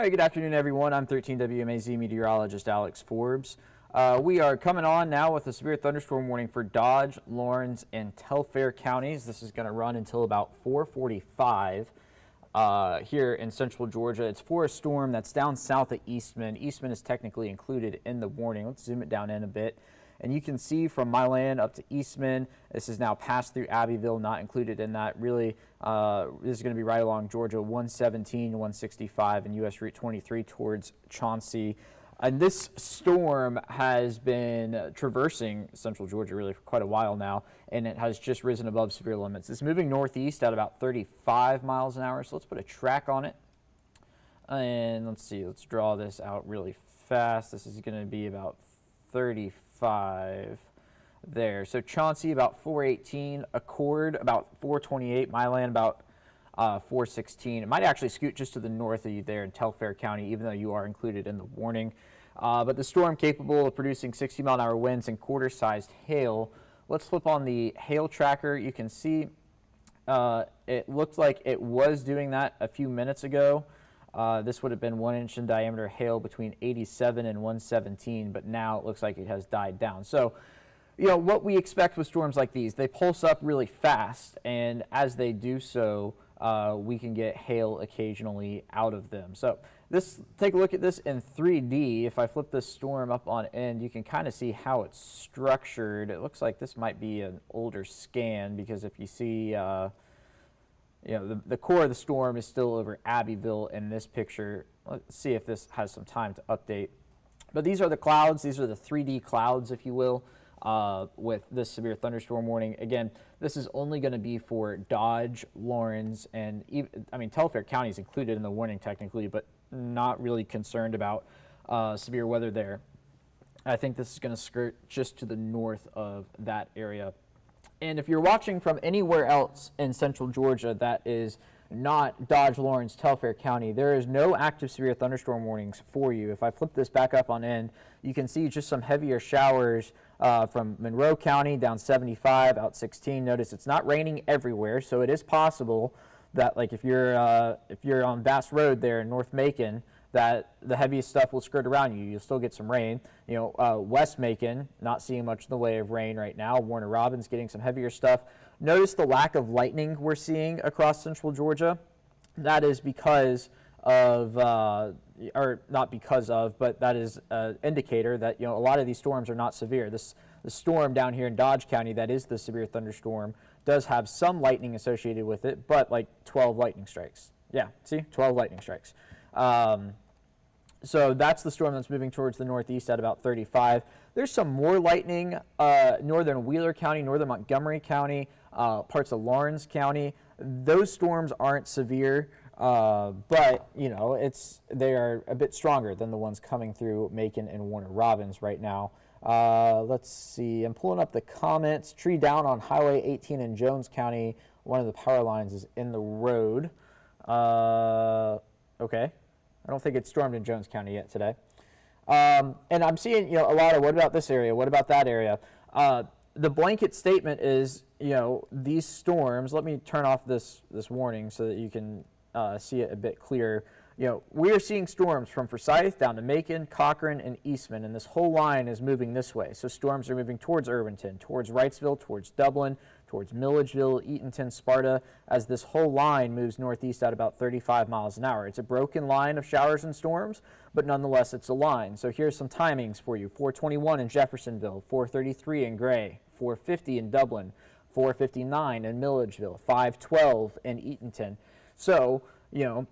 All right, good afternoon, everyone. I'm 13 WMAZ meteorologist Alex Forbes. We are coming on now with a severe thunderstorm warning for Dodge, Lawrence, and Telfair counties. This is going to run until about 4:45 here in central Georgia. It's for a storm that's down south of Eastman. Eastman is technically included in the warning. Let's zoom it down in a bit. And you can see from my land up to Eastman, this is now passed through Abbeville, not included in that. Really, this is going to be right along Georgia 117, 165, and US Route 23 towards Chauncey. And this storm has been traversing central Georgia really for quite a while now, and it has just risen above severe limits. It's moving northeast at about 35 miles an hour, so let's put a track on it. And let's see, let's draw this out really fast. This is going to be about 35 there. So Chauncey about 418, Accord about 428, my land about 416. It might actually scoot just to the north of you there in Telfair County, even though you are included in the warning. But the storm capable of producing 60-mile-an-hour winds and quarter-sized hail. Let's flip on the hail tracker. You can see it looked like it was doing that a few minutes ago. This would have been 1 inch in diameter hail between 87 and 117, but now it looks like it has died down. So, you know, what we expect with storms like these, they pulse up really fast, and as they do so, we can get hail occasionally out of them. So take a look at this in 3D. If I flip this storm up on end, you can kind of see how it's structured. It looks like this might be an older scan, because if you see you know, the core of the storm is still over Abbeville in this picture. Let's see if this has some time to update. But these are the clouds. These are the 3D clouds, if you will, with this severe thunderstorm warning. Again, this is only going to be for Dodge, Lawrence, and even, I mean, Telfair County is included in the warning technically, but not really concerned about severe weather there. I think this is going to skirt just to the north of that area. And if you're watching from anywhere else in central Georgia that is not Dodge, Lawrence, Telfair County, there is no active severe thunderstorm warnings for you. If I flip this back up on end, you can see just some heavier showers from Monroe County down 75, out 16. Notice it's not raining everywhere, so it is possible that, like, if you're on Bass Road there in North Macon, that the heaviest stuff will skirt around you. You'll still get some rain. You know, West Macon, not seeing much in the way of rain right now. Warner Robins getting some heavier stuff. Notice the lack of lightning we're seeing across central Georgia. That is because of, or not because of, but that is an indicator that, you know, a lot of these storms are not severe. The storm down here in Dodge County, that is the severe thunderstorm, does have some lightning associated with it, but like 12 lightning strikes. Yeah, see, 12 lightning strikes. So that's the storm that's moving towards the northeast at about 35. There's some more lightning, northern Wheeler County, northern Montgomery County, parts of Lawrence County. Those storms aren't severe, but, you know, they are a bit stronger than the ones coming through Macon and Warner Robins right now. Let's see, I'm pulling up the comments. Tree down on Highway 18 in Jones County. One of the power lines is in the road. Okay. I don't think it's stormed in Jones County yet today. And I'm seeing, you know, a lot of, what about this area? What about that area? The blanket statement is, you know, these storms, let me turn off this warning so that you can see it a bit clearer. You know, we are seeing storms from Forsyth down to Macon, Cochran, and Eastman, and this whole line is moving this way. So storms are moving towards Irvington, towards Wrightsville, towards Dublin, towards Milledgeville, Eatonton, Sparta, as this whole line moves northeast at about 35 miles an hour. It's a broken line of showers and storms, but nonetheless it's a line. So here's some timings for you. 421 in Jeffersonville, 433 in Gray, 450 in Dublin, 459 in Milledgeville, 512 in Eatonton. So, you know,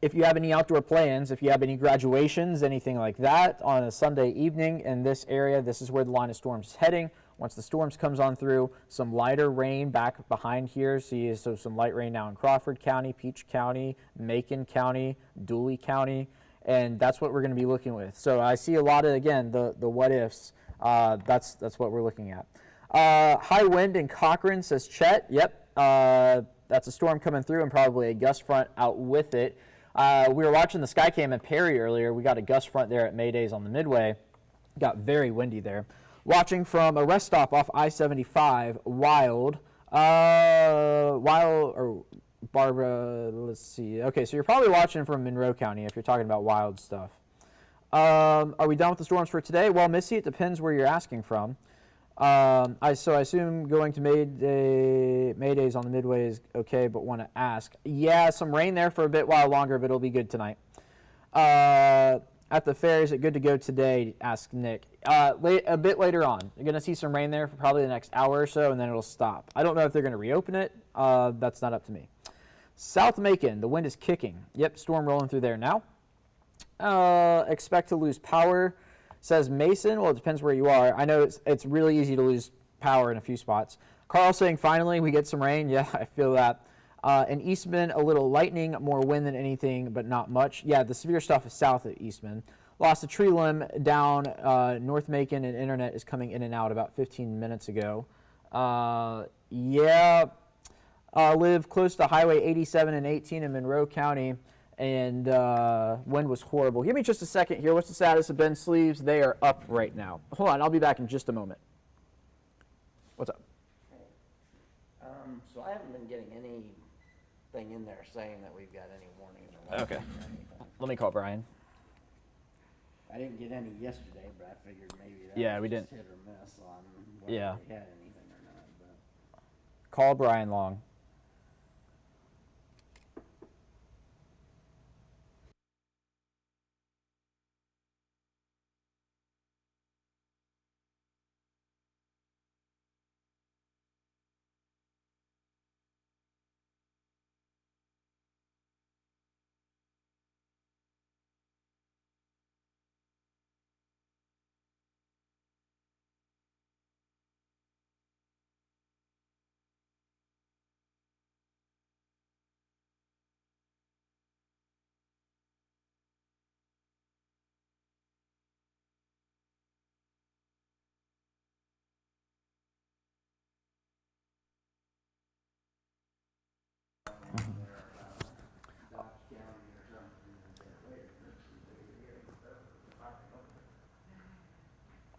if you have any outdoor plans, if you have any graduations, anything like that on a Sunday evening in this area, this is where the line of storms is heading. Once the storms comes on through, some lighter rain back behind here. See, so some light rain now in Crawford County, Peach County, Macon County, Dooley County, and that's what we're going to be looking with. So I see a lot of, again, the what ifs. That's what we're looking at. High wind in Cochran, says Chet. Yep, that's a storm coming through and probably a gust front out with it. We were watching the Skycam in Perry earlier. We got a gust front there at Maydays on the Midway. Got very windy there. Watching from a rest stop off I-75, Wild, Barbara, let's see. Okay, so you're probably watching from Monroe County if you're talking about wild stuff. Are we done with the storms for today? Well, Missy, it depends where you're asking from. So I assume going to Mayday's on the Midway is okay, but want to ask. Yeah, some rain there for a bit while longer, but it'll be good tonight. At the fair, is it good to go today? Asked Nick. A bit later on. You're going to see some rain there for probably the next hour or so, and then it'll stop. I don't know if they're going to reopen it. That's not up to me. South Macon, the wind is kicking. Yep, storm rolling through there now. Expect to lose power, says Mason. Well, it depends where you are. I know it's really easy to lose power in a few spots. Carl saying, finally, we get some rain. Yeah, I feel that. In Eastman, a little lightning, more wind than anything, but not much. Yeah, the severe stuff is south of Eastman. Lost a tree limb down North Macon, and internet is coming in and out about 15 minutes ago. Live close to Highway 87 and 18 in Monroe County, and wind was horrible. Give me just a second here. What's the status of Ben sleeves? They are up right now. Hold on, I'll be back in just a moment. What's up? So I haven't been getting anything in there saying that we've got any warnings or nothing. Okay. Let me call Brian. I didn't get any yesterday, but I figured maybe that we was didn't. just hit or miss on whether they had anything or not. But. Call Brian Long.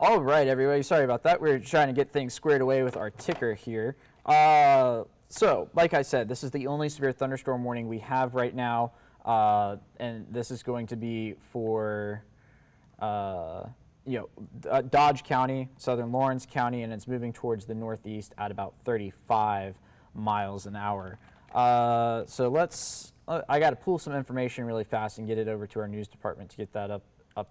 All right, everybody. Sorry about that. We're trying to get things squared away with our ticker here. So, like I said, this is the only severe thunderstorm warning we have right now, and this is going to be for Dodge County, Southern Lawrence County, and it's moving towards the northeast at about 35 miles an hour. So let's. I got to pull some information really fast and get it over to our news department to get that up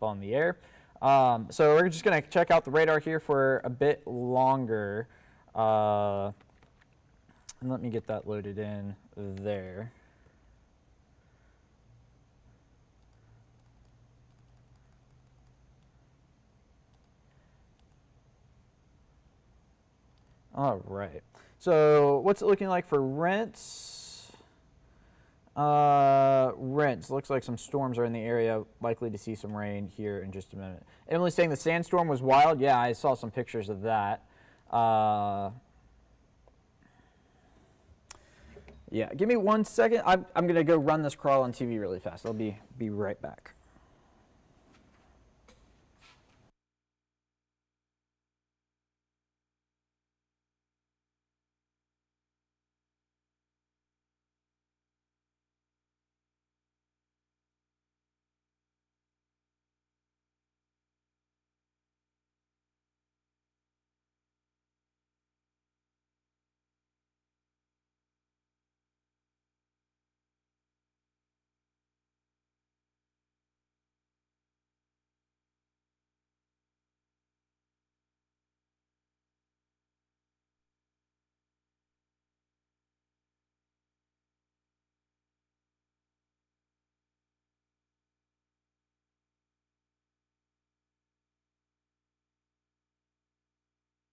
on the air. So we're just going to check out the radar here for a bit longer. And let me get that loaded in there. All right. So what's it looking like for rents? Rents. Looks like some storms are in the area. Likely to see some rain here in just a minute. Emily's saying the sandstorm was wild. Yeah, I saw some pictures of that. Yeah, give me 1 second. I'm going to go run this crawl on TV really fast. I'll be right back.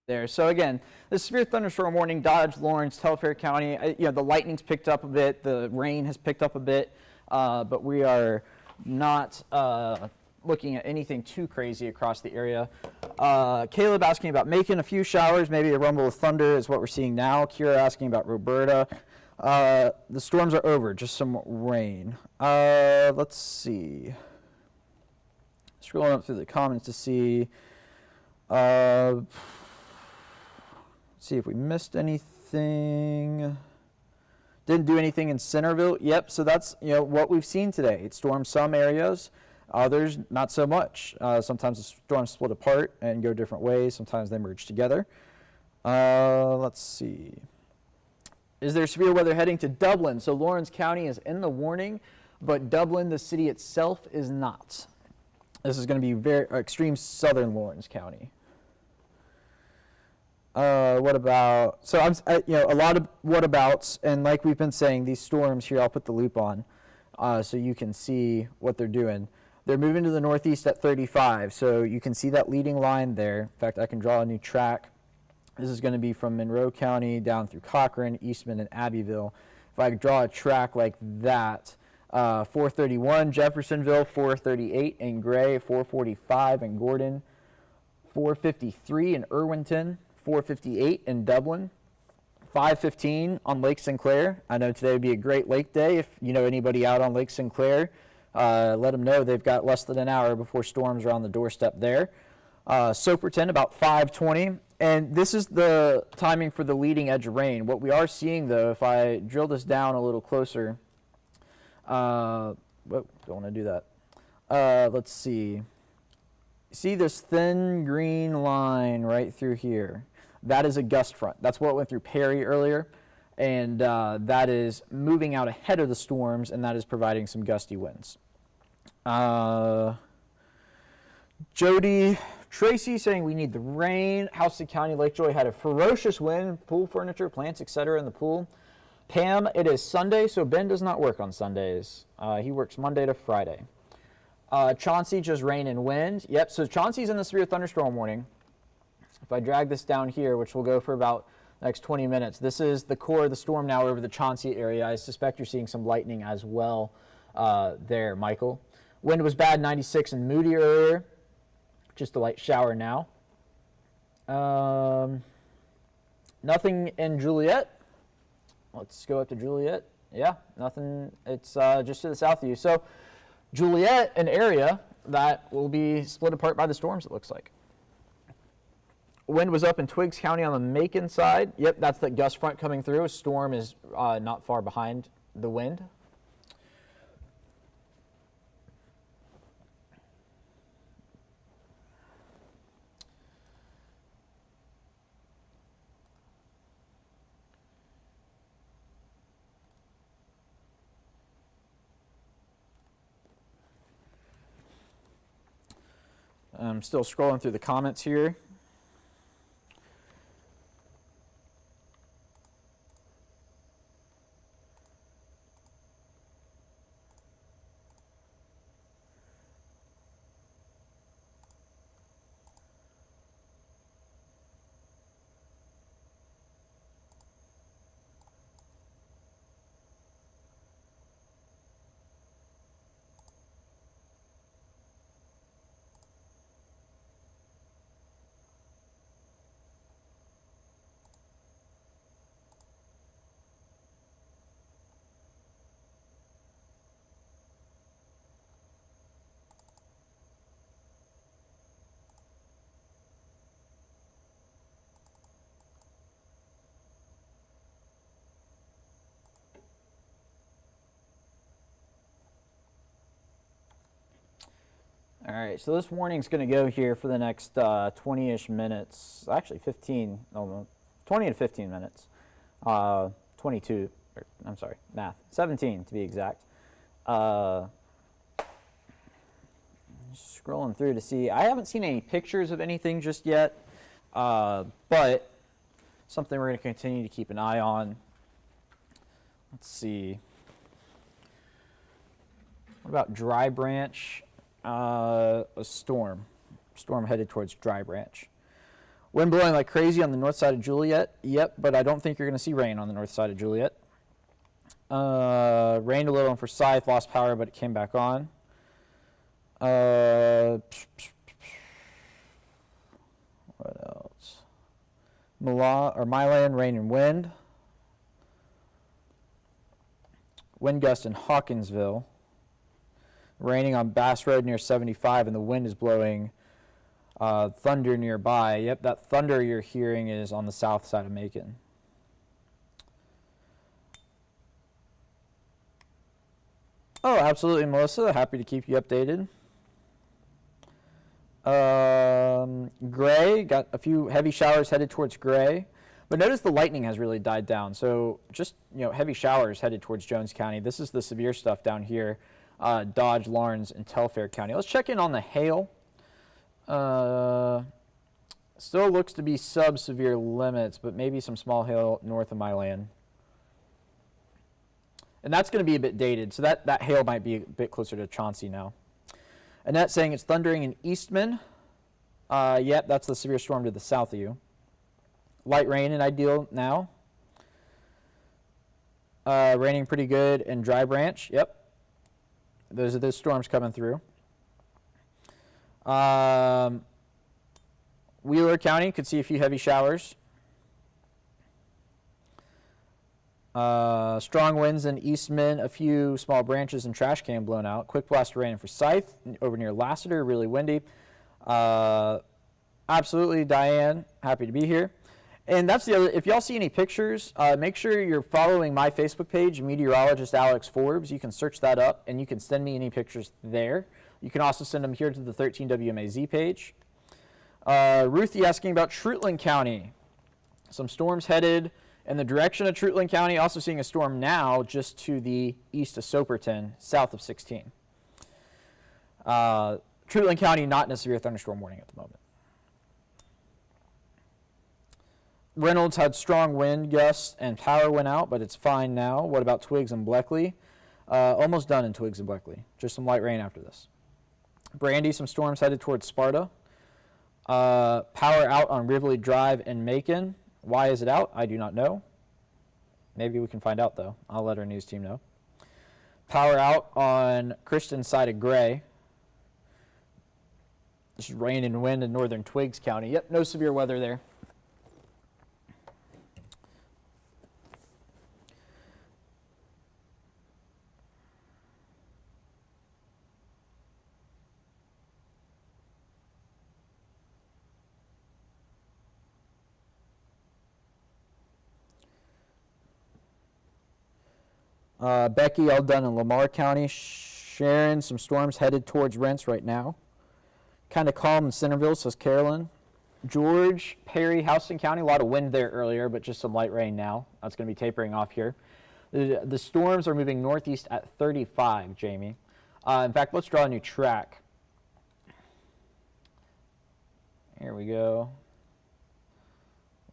There. So again, the severe thunderstorm warning, Dodge, Lawrence, Telfair County. The lightning's picked up a bit, the rain has picked up a bit, but we are not looking at anything too crazy across the area. Caleb asking about making a few showers, maybe a rumble of thunder is what we're seeing now. Kira asking about Roberta. The storms are over, just some rain. Let's see. Scrolling up through the comments to see. See if we missed anything. Didn't do anything in Centerville. Yep, so that's what we've seen today. It stormed some areas, others not so much. Sometimes the storms split apart and go different ways. Sometimes they merge together. Let's see. Is there severe weather heading to Dublin? So Lawrence County is in the warning, but Dublin, the city itself, is not. This is going to be very extreme southern Lawrence County. What about, so a lot of whatabouts, and like we've been saying, these storms here, I'll put the loop on so you can see what they're doing. They're moving to the northeast at 35, so you can see that leading line there. In fact, I can draw a new track. This is going to be from Monroe County down through Cochrane, Eastman, and Abbeville. If I draw a track like that, 431 Jeffersonville, 438 in Gray, 445 in Gordon, 453 in Irwinton, 458 in Dublin, 515 on Lake Sinclair. I know today would be a great lake day. If you know anybody out on Lake Sinclair, let them know they've got less than an hour before storms are on the doorstep there. Soperton about 520, and this is the timing for the leading edge of rain. What we are seeing, though, if I drill this down a little closer, don't want to do that. Let's see. See this thin green line right through here? That is a gust front. That's what went through Perry earlier, and that is moving out ahead of the storms, and that is providing some gusty winds. Jody Tracy saying we need the rain. Houston County Lakejoy had a ferocious wind, pool furniture, plants, etc. in the pool. Pam, it is Sunday, so Ben does not work on Sundays. He works Monday to Friday. Chauncey, just rain and wind. Yep, so Chauncey's in the severe thunderstorm warning. If I drag this down here, which will go for about the next 20 minutes, this is the core of the storm now over the Chauncey area. I suspect you're seeing some lightning as well there, Michael. Wind was bad, 96 in Moody earlier. Just a light shower now. Nothing in Juliet. Let's go up to Juliet. Yeah, nothing. It's just to the south of you. So Juliet, an area that will be split apart by the storms, it looks like. Wind was up in Twiggs County on the Macon side. Yep, that's the gust front coming through. A storm is not far behind the wind. I'm still scrolling through the comments here. All right, so this warning's going to go here for the next 20-ish minutes. Actually, 15, almost 20 to 15 minutes. 22, or, I'm sorry, math. 17 to be exact. Scrolling through to see. I haven't seen any pictures of anything just yet, but something we're going to continue to keep an eye on. Let's see. What about Dry Branch? A storm headed towards Dry Branch. Wind blowing like crazy on the north side of Juliet. Yep, but I don't think you're going to see rain on the north side of Juliet. Rained a little on Forsyth, lost power, but it came back on. What else? Milan, rain and wind. Wind gust in Hawkinsville. Raining on Bass Road near 75, and the wind is blowing thunder nearby. Yep, that thunder you're hearing is on the south side of Macon. Oh, absolutely, Melissa. Happy to keep you updated. Gray, got a few heavy showers headed towards Gray. But notice the lightning has really died down. So just, heavy showers headed towards Jones County. This is the severe stuff down here, Dodge, Lawrence, and Telfair County. Let's check in on the hail. Still looks to be sub-severe limits, but maybe some small hail north of my land. And that's going to be a bit dated, so that hail might be a bit closer to Chauncey now. Annette saying it's thundering in Eastman. Yep, that's the severe storm to the south of you. Light rain in Ideal now. Raining pretty good in Dry Branch. Yep. Those are the storms coming through. Wheeler County could see a few heavy showers. Strong winds in Eastman, a few small branches and trash can blown out. Quick blast of rain for Scythe over near Lassiter, really windy. Absolutely, Diane, happy to be here. And that's the other, if y'all see any pictures, make sure you're following my Facebook page, meteorologist Alex Forbes. You can search that up and you can send me any pictures there. You can also send them here to the 13WMAZ page. Ruthie asking about Treutlen County. Some storms headed in the direction of Treutlen County. Also seeing a storm now just to the east of Soperton, south of 16. Treutlen County not in a severe thunderstorm warning at the moment. Reynolds had strong wind gusts and power went out, but it's fine now. What about Twiggs and Bleckley? Almost done in Twiggs and Bleckley. Just some light rain after this. Brandy, some storms headed towards Sparta. Power out on Rivoli Drive in Macon. Why is it out? I do not know. Maybe we can find out, though. I'll let our news team know. Power out on Christian's side of Gray. This is rain and wind in northern Twiggs County. Yep, no severe weather there. Becky, all done in Lamar County. Sharon, some storms headed towards Rents right now. Kind of calm in Centerville, says Carolyn. George, Perry, Houston County, a lot of wind there earlier, but just some light rain now. That's going to be tapering off here. The storms are moving northeast at 35, Jamie. In fact, let's draw a new track. Here we go.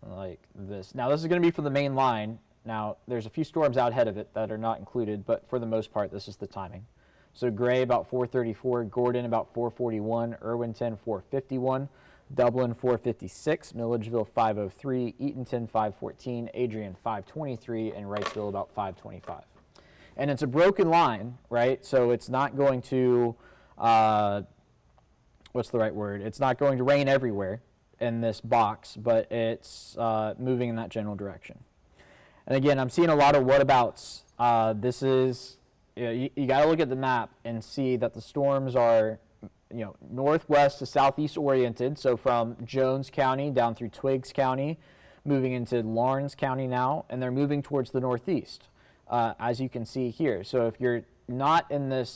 Like this. Now, this is going to be for the main line. Now, there's a few storms out ahead of it that are not included, but for the most part, this is the timing. So Gray about 434, Gordon about 441, Irwinton 451, Dublin 456, Milledgeville 503, Eatonton 514, Adrian 523, and Wrightsville about 525. And it's a broken line, right? So it's not going to, what's the right word? It's not going to rain everywhere in this box, but it's moving in that general direction. And again, I'm seeing a lot of whatabouts. This is, you got to look at the map and see that the storms are, northwest to southeast oriented. So from Jones County down through Twiggs County, moving into Lawrence County now, and they're moving towards the northeast, as you can see here. So if you're not in the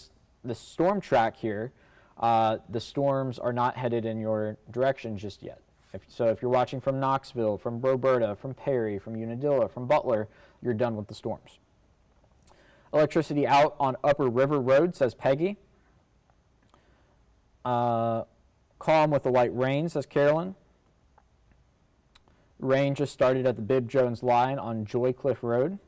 storm track here, the storms are not headed in your direction just yet. If you're watching from Knoxville, from Roberta, from Perry, from Unadilla, from Butler, you're done with the storms. Electricity out on Upper River Road, says Peggy. Calm with the light rain, says Carolyn. Rain just started at the Bibb Jones line on Joycliff Road.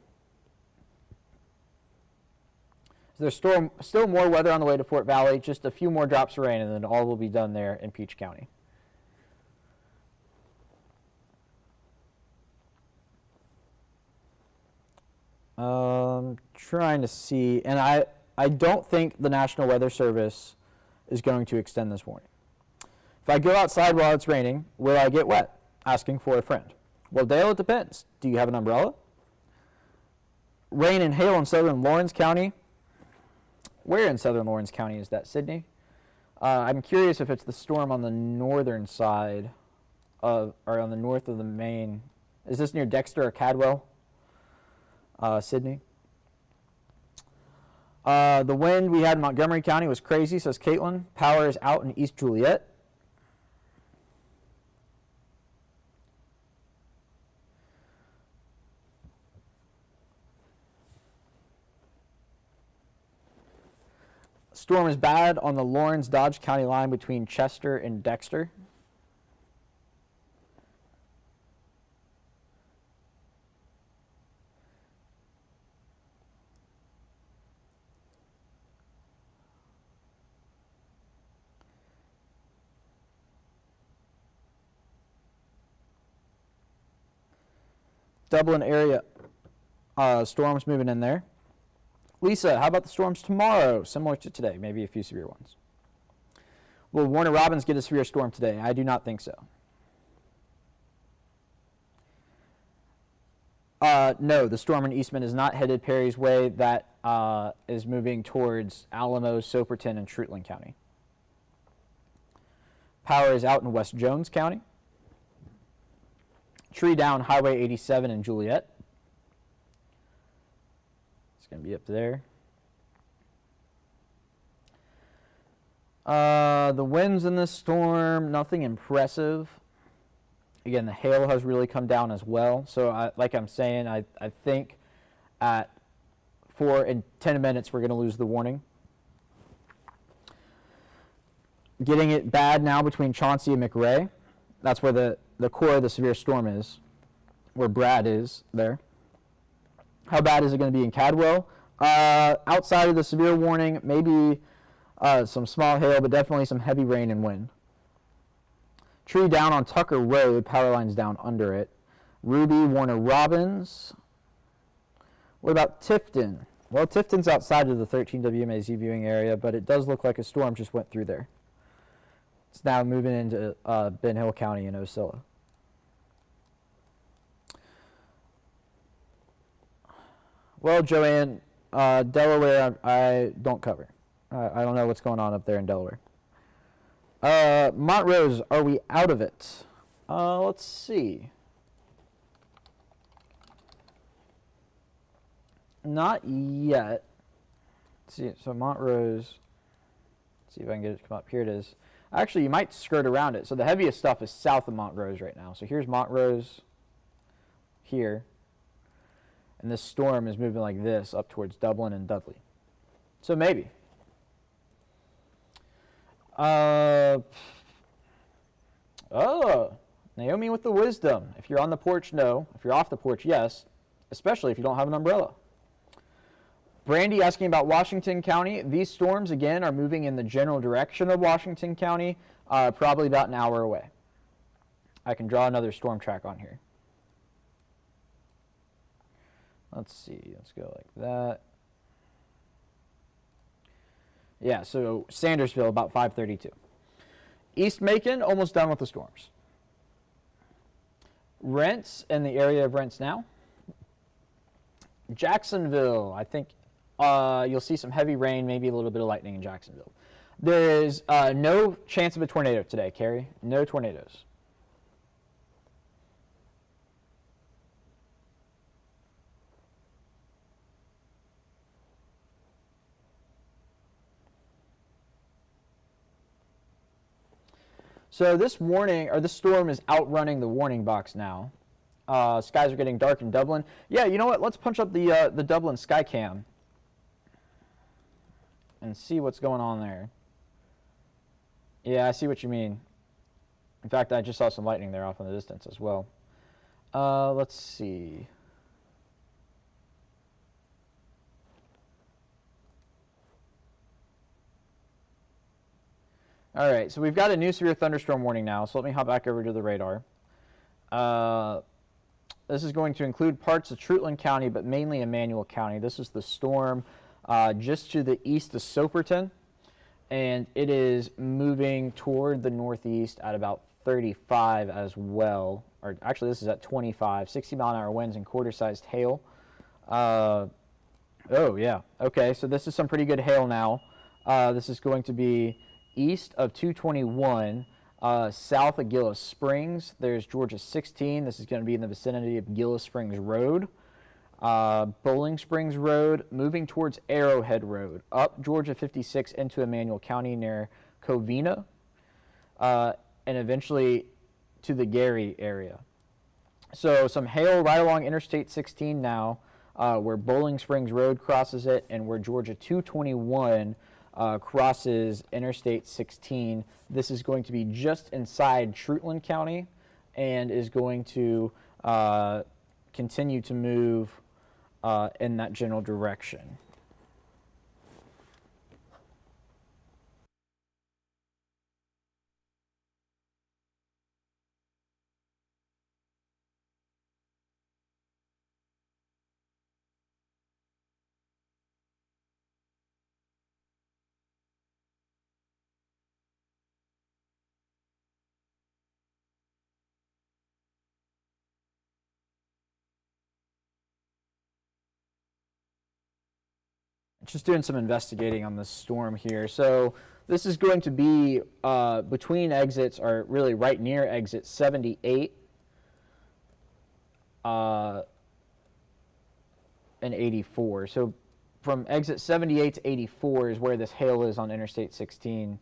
There's still more weather on the way to Fort Valley, just a few more drops of rain, and then all will be done there in Peach County. Trying to see, and I don't think the National Weather Service is going to extend this warning. If I go outside while it's raining, will I get wet? Asking for a friend. Well, Dale, it depends. Do you have an umbrella? Rain and hail in southern Lawrence County. Where in southern Lawrence County is that, Sydney? I'm curious if it's the storm on the northern side or on the north of the main. Is this near Dexter or Cadwell? Sydney. The wind we had in Montgomery County was crazy, says Caitlin. Power is out in East Juliet. Storm is bad on the Lawrence-Dodge County line between Chester and Dexter. Dublin area storms moving in there. Lisa, how about the storms tomorrow? Similar to today, maybe a few severe ones. Will Warner Robins get a severe storm today? I do not think so. No, the storm in Eastman is not headed Perry's way. That is moving towards Alamo, Soperton, and Treutlen County. Power is out in West Jones County. Tree down Highway 87 in Juliet. It's going to be up there. The winds in this storm, nothing impressive. Again, the hail has really come down as well. So like I'm saying, I think at 4 and 10 minutes we're going to lose the warning. Getting it bad now between Chauncey and McRae. That's where the core of the severe storm is, where Brad is there. How bad is it going to be in Cadwell? Outside of the severe warning, maybe some small hail, but definitely some heavy rain and wind. Tree down on Tucker Road, power lines down under it. Ruby, Warner Robins. What about Tifton? Well, Tifton's outside of the 13 WMAZ viewing area, but it does look like a storm just went through there. It's now moving into Ben Hill County in Osceola. Well, Joanne, Delaware, I don't cover. I don't know what's going on up there in Delaware. Montrose, are we out of it? Let's see. Not yet. Let's see, so Montrose, let's see if I can get it to come up. Here it is. Actually, you might skirt around it. So the heaviest stuff is south of Montrose right now. So here's Montrose here. And this storm is moving like this up towards Dublin and Dudley. So maybe. Oh, Naomi with the wisdom. If you're on the porch, no. If you're off the porch, yes. Especially if you don't have an umbrella. Brandy asking about Washington County. These storms, again, are moving in the general direction of Washington County, probably about an hour away. I can draw another storm track on here. Let's see. Let's go like that. Yeah, so Sandersville, about 5:32. East Macon, almost done with the storms. Rents, in the area of Rents now. Jacksonville, I think you'll see some heavy rain, maybe a little bit of lightning in Jacksonville. There is no chance of a tornado today, Carrie. No tornadoes. So this warning, or this storm is outrunning the warning box now. Skies are getting dark in Dublin. Yeah, you know what? Let's punch up the Dublin sky cam and see what's going on there. Yeah, I see what you mean. In fact, I just saw some lightning there off in the distance as well. Let's see. All right, so we've got a new severe thunderstorm warning now, so let me hop back over to the radar. This is going to include parts of Treutlen County, but mainly Emmanuel County. This is the storm just to the east of Soperton, and it is moving toward the northeast at about 35 as well. Or actually, this is at 25, 60-mile-an-hour winds and quarter-sized hail. Oh, yeah. Okay, so this is some pretty good hail now. This is going to be east of 221, south of Gillis Springs. There's Georgia 16. This is going to be in the vicinity of Gillis Springs Road. Bowling Springs Road, moving towards Arrowhead Road, up Georgia 56 into Emmanuel County near Covina, and eventually to the Gary area. So some hail right along Interstate 16 now, where Bowling Springs Road crosses it and where Georgia 221 crosses Interstate 16. This is going to be just inside Treutlen County and is going to continue to move in that general direction. Just doing some investigating on this storm here. So this is going to be between exits, or really right near exit 78 and 84. So from exit 78 to 84 is where this hail is on Interstate 16.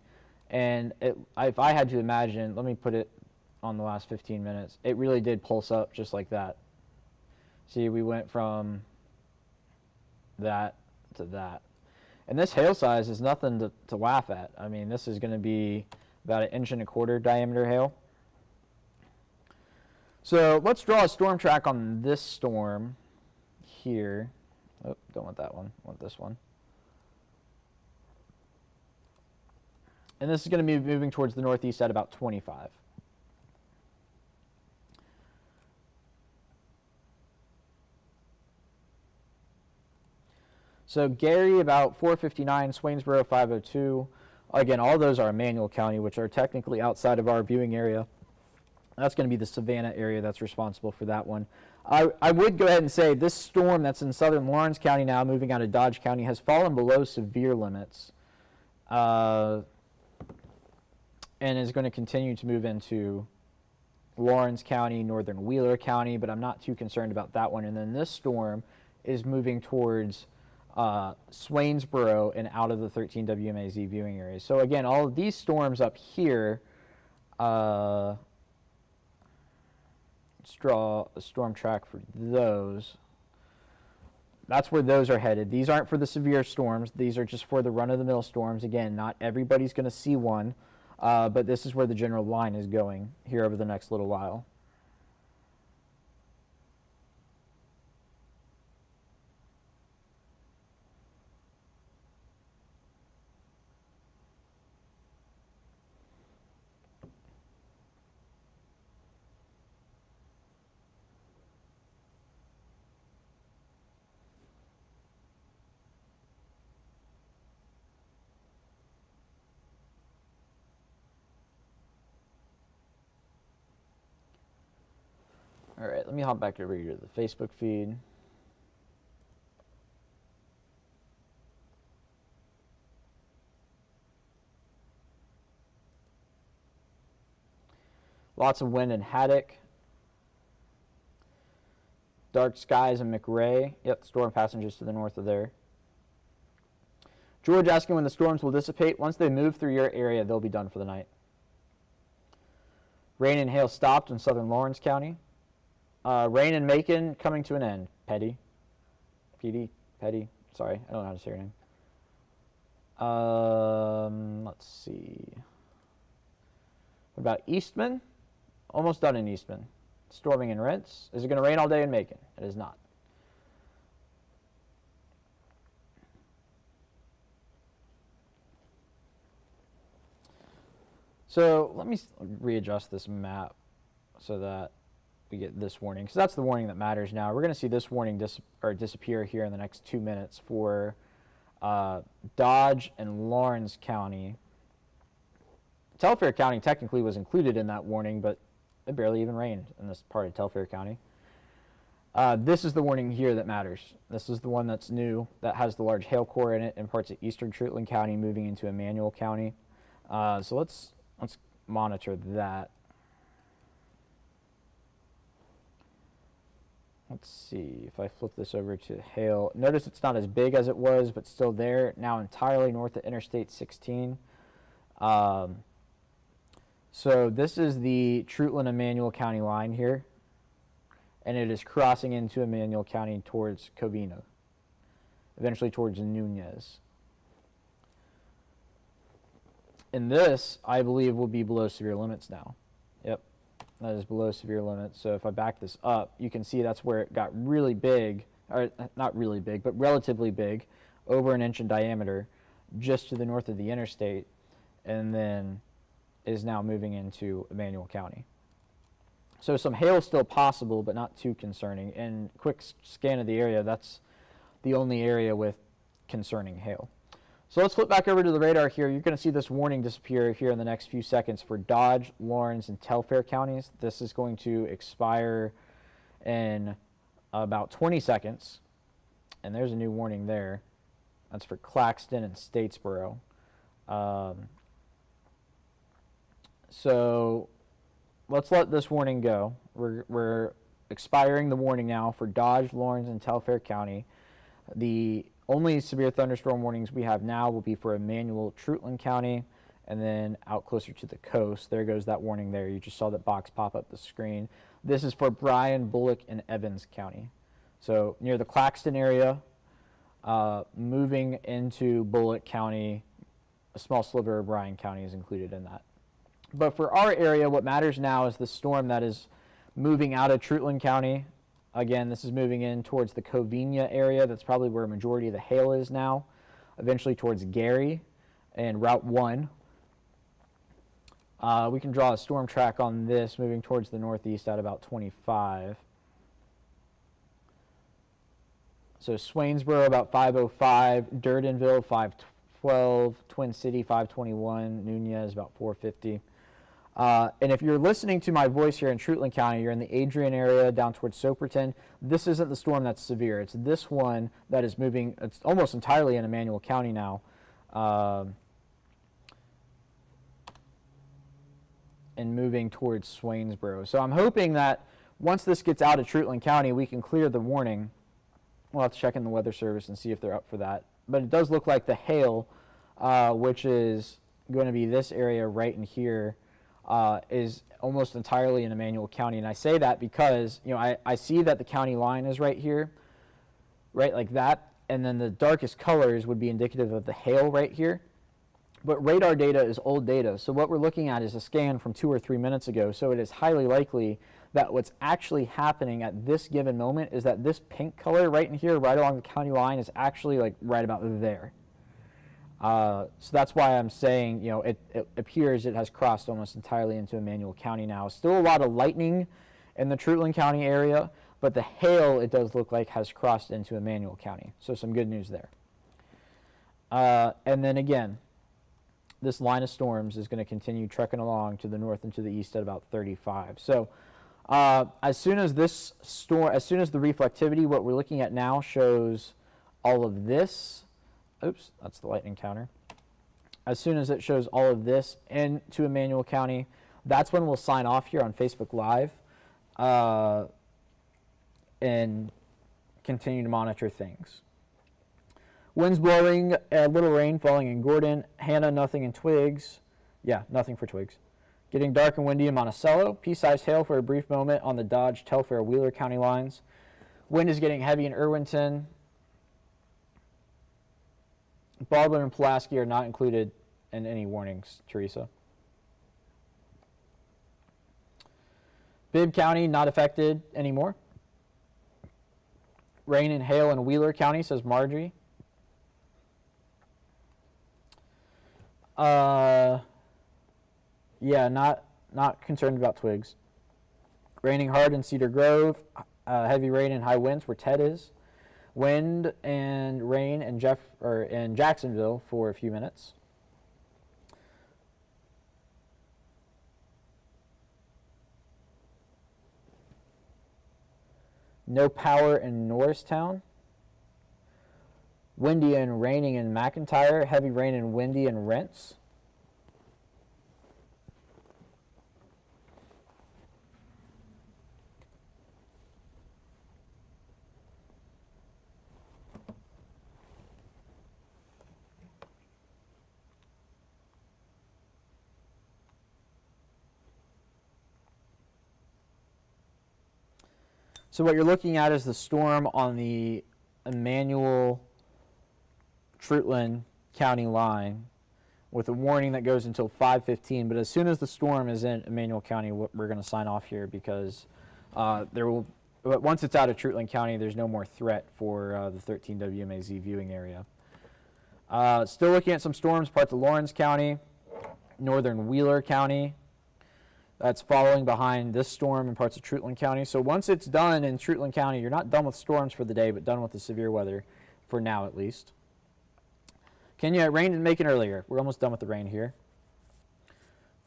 And if I had to imagine, let me put it on the last 15 minutes, it really did pulse up just like that. See, we went from that to that. And this hail size is nothing to laugh at. I mean, this is going to be about 1.25 inch diameter hail. So let's draw a storm track on this storm here. Oh, don't want that one. I want this one. And this is going to be moving towards the northeast at about 25. So Gary about 459, Swainsboro 502. Again, all those are Emmanuel County, which are technically outside of our viewing area. That's going to be the Savannah area that's responsible for that one. I would go ahead and say this storm that's in southern Lawrence County now, moving out of Dodge County, has fallen below severe limits and is going to continue to move into Lawrence County, northern Wheeler County, but I'm not too concerned about that one. And then this storm is moving towards Swainsboro and out of the 13 WMAZ viewing areas. So again, all of these storms up here, let's draw a storm track for those. That's where those are headed. These aren't for the severe storms. These are just for the run-of-the-mill storms. Again, not everybody's going to see one, but this is where the general line is going here over the next little while. All right, let me hop back over here to the Facebook feed. Lots of wind in Haddock. Dark skies in McRae. Yep, storm passengers to the north of there. George asking when the storms will dissipate. Once they move through your area, they'll be done for the night. Rain and hail stopped in southern Lawrence County. Rain in Macon coming to an end. Petty. Sorry, I don't know how to say your name. Let's see. What about Eastman? Almost done in Eastman. Storming in Rents. Is it going to rain all day in Macon? It is not. So let me readjust this map so that we get this warning, because that's the warning that matters now. We're going to see this warning disappear here in the next 2 minutes for Dodge and Lawrence County. Telfair County technically was included in that warning, but it barely even rained in this part of Telfair County. This is the warning here that matters. This is the one that's new, that has the large hail core in it in parts of eastern Treutlen County moving into Emmanuel County. So let's monitor that. let's see if I flip this over to hail. Notice it's not as big as it was, but still there. Now entirely north of Interstate 16. So this is the Treutlen Emmanuel County line here, and it is crossing into Emmanuel County towards Covina, eventually towards Nunez. And this, I believe, will be below severe limits now. Yep, that is below severe limits. So if I back this up, you can see that's where it got really big, or not really big, but relatively big, over an inch in diameter, just to the north of the interstate, and then is now moving into Emmanuel County. So some hail still possible, but not too concerning. And quick scan of the area, that's the only area with concerning hail. So let's flip back over to the radar here. You're going to see this warning disappear here in the next few seconds for Dodge, Lawrence, and Telfair counties. This is going to expire in about 20 seconds. And there's a new warning there. That's for Claxton and Statesboro. So let's let this warning go. We're expiring the warning now for Dodge, Lawrence, and Telfair County. The only severe thunderstorm warnings we have now will be for Emmanuel, Treutlen County, and then out closer to the coast. There goes that warning there. You just saw that box pop up the screen. This is for Bryan, Bullock, and Evans County. So near the Claxton area, moving into Bullock County, a small sliver of Bryan County is included in that. But for our area, what matters now is the storm that is moving out of Treutlen County. Again, this is moving in towards the Covina area. That's probably where a majority of the hail is now. Eventually towards Gary and Route 1. We can draw a storm track on this moving towards the northeast at about 25. So Swainsboro about 505, Durdenville 512, Twin City 521, Nunez about 450. And if you're listening to my voice here in Treutlen County, you're in the Adrian area down towards Soperton, this isn't the storm that's severe. It's this one that is moving, it's almost entirely in Emmanuel County now. And moving towards Swainsboro. So I'm hoping that once this gets out of Treutlen County, we can clear the warning. We'll have to check in the Weather Service and see if they're up for that. But it does look like the hail, which is going to be this area right in here, is almost entirely in Emmanuel County. And I say that because, you know, I see that the county line is right here, right like that. And then the darkest colors would be indicative of the hail right here. But radar data is old data. So what we're looking at is a scan from 2 or 3 minutes ago. So it is highly likely that what's actually happening at this given moment is that this pink color right in here, right along the county line, is actually like right about there. So that's why I'm saying, you know, it appears it has crossed almost entirely into Emmanuel County now. Still a lot of lightning in the Treutlen County area, but the hail, it does look like, has crossed into Emmanuel County. So some good news there. And then again, this line of storms is going to continue trekking along to the north and to the east at about 35. So as soon as the reflectivity, what we're looking at now, shows all of this. Oops, that's the lightning counter. As soon as it shows all of this into Emmanuel County, that's when we'll sign off here on Facebook Live and continue to monitor things. Winds blowing, a little rain falling in Gordon. Hannah, nothing in Twiggs. Yeah, nothing for Twiggs. Getting dark and windy in Monticello. Pea-sized hail for a brief moment on the Dodge, Telfair, Wheeler County lines. Wind is getting heavy in Irwinton. Baldwin and Pulaski are not included in any warnings, Teresa. Bibb County not affected anymore. Rain and hail in Wheeler County, says Marjorie. Yeah, not concerned about Twigs. Raining hard in Cedar Grove. Heavy rain and high winds where Ted is. Wind and rain in Jacksonville for a few minutes. No power in Norristown. Windy and raining in McIntyre. Heavy rain and windy in Rents. So what you're looking at is the storm on the Emmanuel Treutlen County line with a warning that goes until 5:15. But as soon as the storm is in Emmanuel County, we're going to sign off here because but once it's out of Treutlen County, there's no more threat for the 13 WMAZ viewing area. Still looking at some storms, parts of Lawrence County, northern Wheeler County. That's following behind this storm in parts of Treutlen County. So once it's done in Treutlen County, you're not done with storms for the day, but done with the severe weather, for now at least. Kenya, it rained in Macon earlier. We're almost done with the rain here.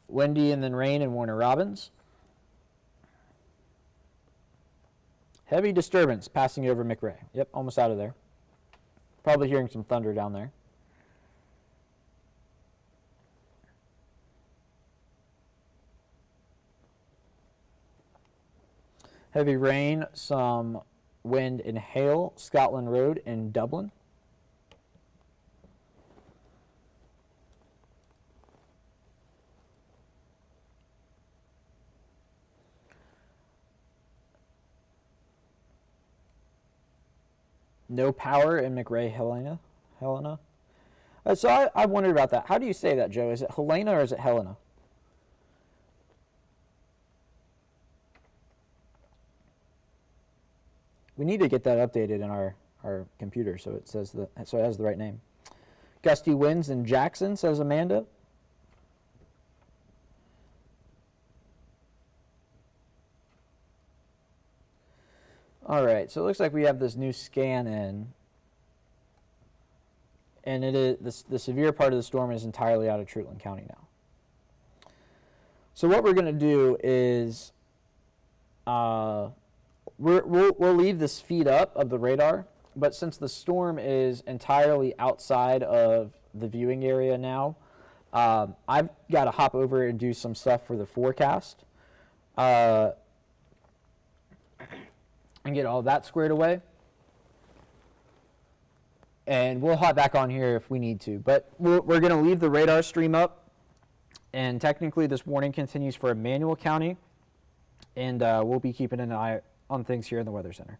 Windy and then rain in Warner Robins. Heavy disturbance passing over McRae. Yep, almost out of there. Probably hearing some thunder down there. Heavy rain, some wind and hail, Scotland Road in Dublin. No power in McRae, Helena. So I wondered about that. How do you say that, Joe? Is it Helena or is it Helena? We need to get that updated in our computer so it says so it has the right name. Gusty winds in Jackson, says Amanda. All right, so it looks like we have this new scan in, and it is the severe part of the storm is entirely out of Treutlen County now. So what we're going to do is we'll leave this feed up of the radar, but since the storm is entirely outside of the viewing area now, I've got to hop over and do some stuff for the forecast. And get all that squared away. And we'll hop back on here if we need to. But we're going to leave the radar stream up. And technically this warning continues for Emmanuel County. And we'll be keeping an eye on things here in the Weather Center.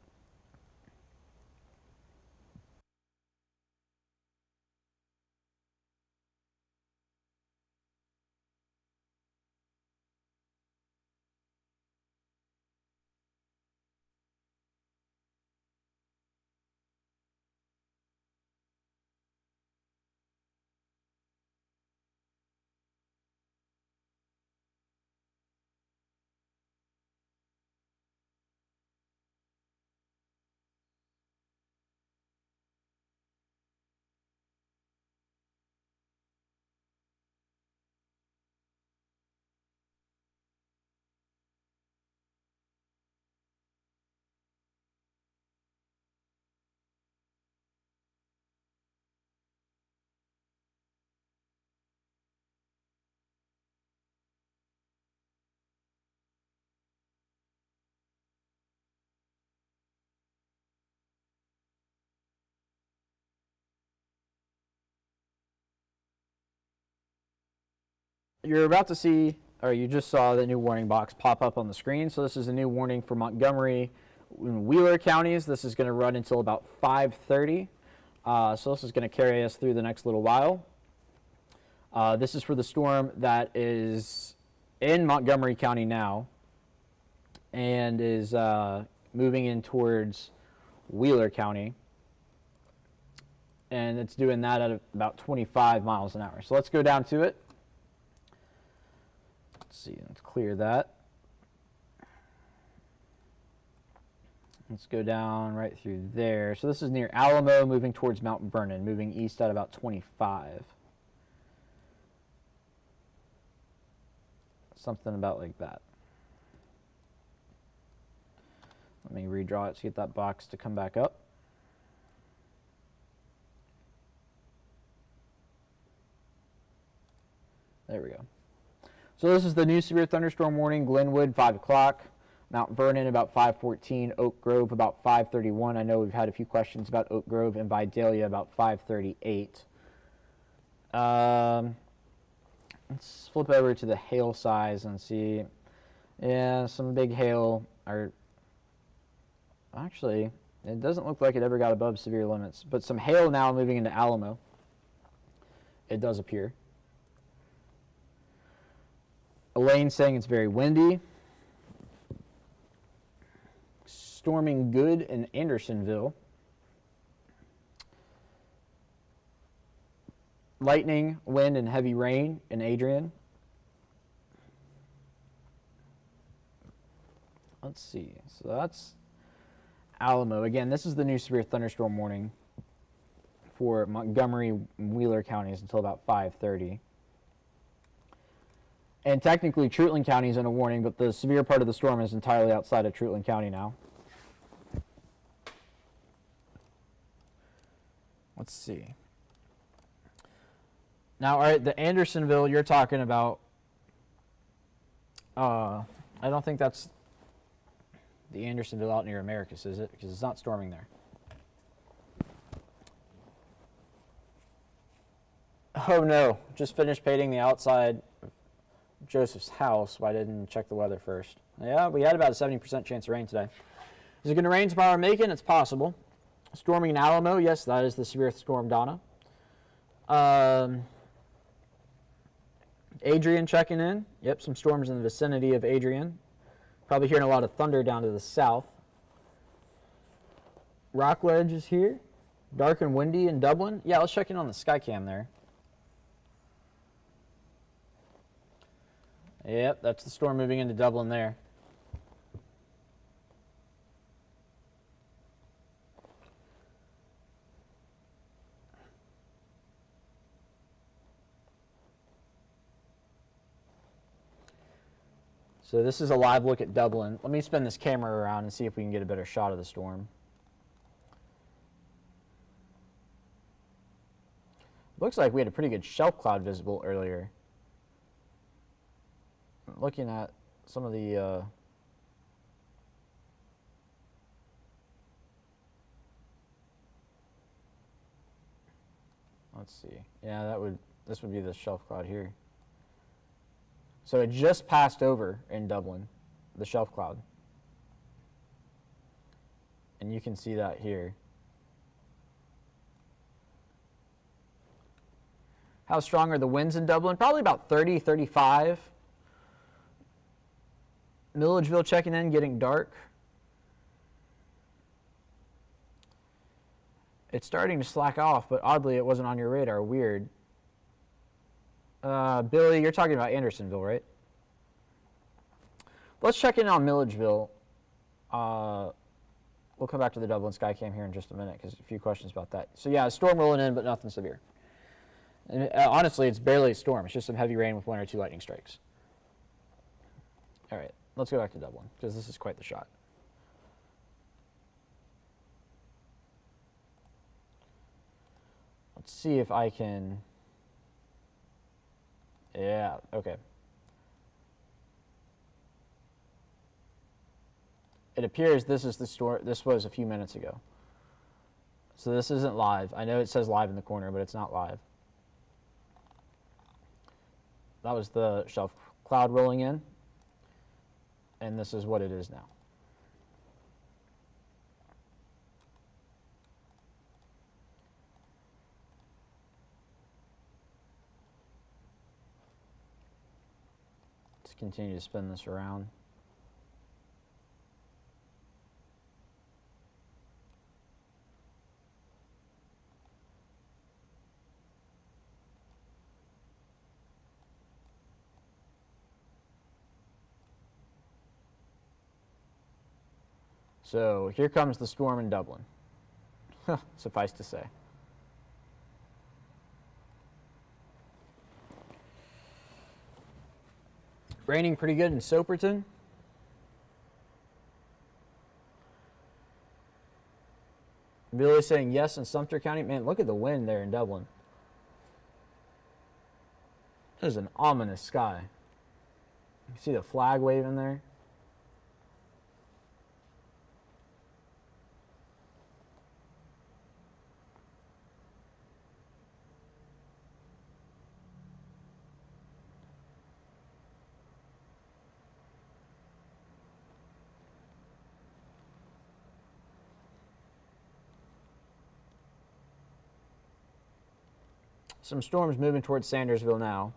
You're about to see, or you just saw the new warning box pop up on the screen. So this is a new warning for Montgomery and Wheeler counties. This is going to run until about 5:30. So this is going to carry us through the next little while. This is for the storm that is in Montgomery County now and is moving in towards Wheeler County. And it's doing that at about 25 miles an hour. So let's go down to it. Let's see, let's clear that. Let's go down right through there. So this is near Alamo, moving towards Mount Vernon, moving east at about 25. Something about like that. Let me redraw it to get that box to come back up. There we go. So this is the new severe thunderstorm warning. Glenwood, 5 o'clock. Mount Vernon, about 5:14. Oak Grove, about 5:31. I know we've had a few questions about Oak Grove and Vidalia, about 5:38. Let's flip over to the hail size and see. Yeah, some big hail. Actually, it doesn't look like it ever got above severe limits, but some hail now moving into Alamo. It does appear. Elaine saying it's very windy. Storming good in Andersonville. Lightning, wind, and heavy rain in Adrian. Let's see. So that's Alamo. Again, this is the new severe thunderstorm warning for Montgomery and Wheeler counties until about 5:30. And technically, Treutlen County is in a warning, but the severe part of the storm is entirely outside of Treutlen County now. Let's see. Now, all right, the Andersonville you're talking about, I don't think that's the Andersonville out near Americus, is it? Because it's not storming there. Oh no, just finished painting the outside of Joseph's house, but I didn't check the weather first. Yeah, we had about a 70% chance of rain today. Is it going to rain tomorrow in Macon? It's possible. Storming in Alamo, yes, that is the severe storm Donna. Adrian checking in. Yep, some storms in the vicinity of Adrian. Probably hearing a lot of thunder down to the south. Rockledge is here. Dark and windy in Dublin. Yeah, let's check in on the Skycam there. Yep, that's the storm moving into Dublin there. So this is a live look at Dublin. Let me spin this camera around and see if we can get a better shot of the storm. Looks like we had a pretty good shelf cloud visible earlier. Looking at some of the let's see. Yeah, this would be the shelf cloud here. So it just passed over in Dublin, the shelf cloud. And you can see that here. How strong are the winds in Dublin? Probably about 30, 35. Milledgeville checking in, getting dark. It's starting to slack off, but oddly it wasn't on your radar. Weird. Billy, you're talking about Andersonville, right? Let's check in on Milledgeville. We'll come back to the Dublin Skycam here in just a minute because a few questions about that. So yeah, a storm rolling in, but nothing severe. And honestly, it's barely a storm. It's just some heavy rain with 1 or 2 lightning strikes. All right, let's go back to Dublin because this is quite the shot. Let's see if I can... Yeah, okay. It appears this is the storm. This was a few minutes ago. So this isn't live. I know it says live in the corner, but it's not live. That was the shelf cloud rolling in. And this is what it is now. Let's continue to spin this around. So here comes the storm in Dublin, suffice to say. Raining pretty good in Soperton. Billy saying yes in Sumter County. Man, look at the wind there in Dublin. There's an ominous sky. You can see the flag waving there. Some storms moving towards Sandersville now.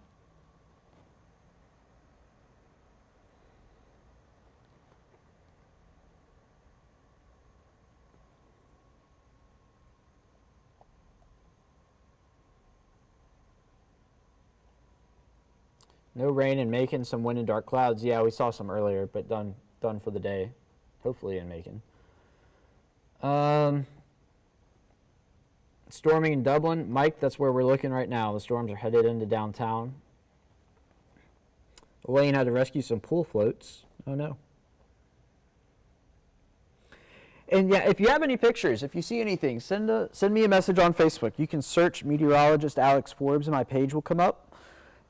No rain in Macon, some wind and dark clouds. Yeah, we saw some earlier, but done for the day, hopefully in Macon. Storming in Dublin. Mike, that's where we're looking right now. The storms are headed into downtown. Elaine had to rescue some pool floats. Oh, no. And yeah, if you have any pictures, if you see anything, send me a message on Facebook. You can search meteorologist Alex Forbes and my page will come up.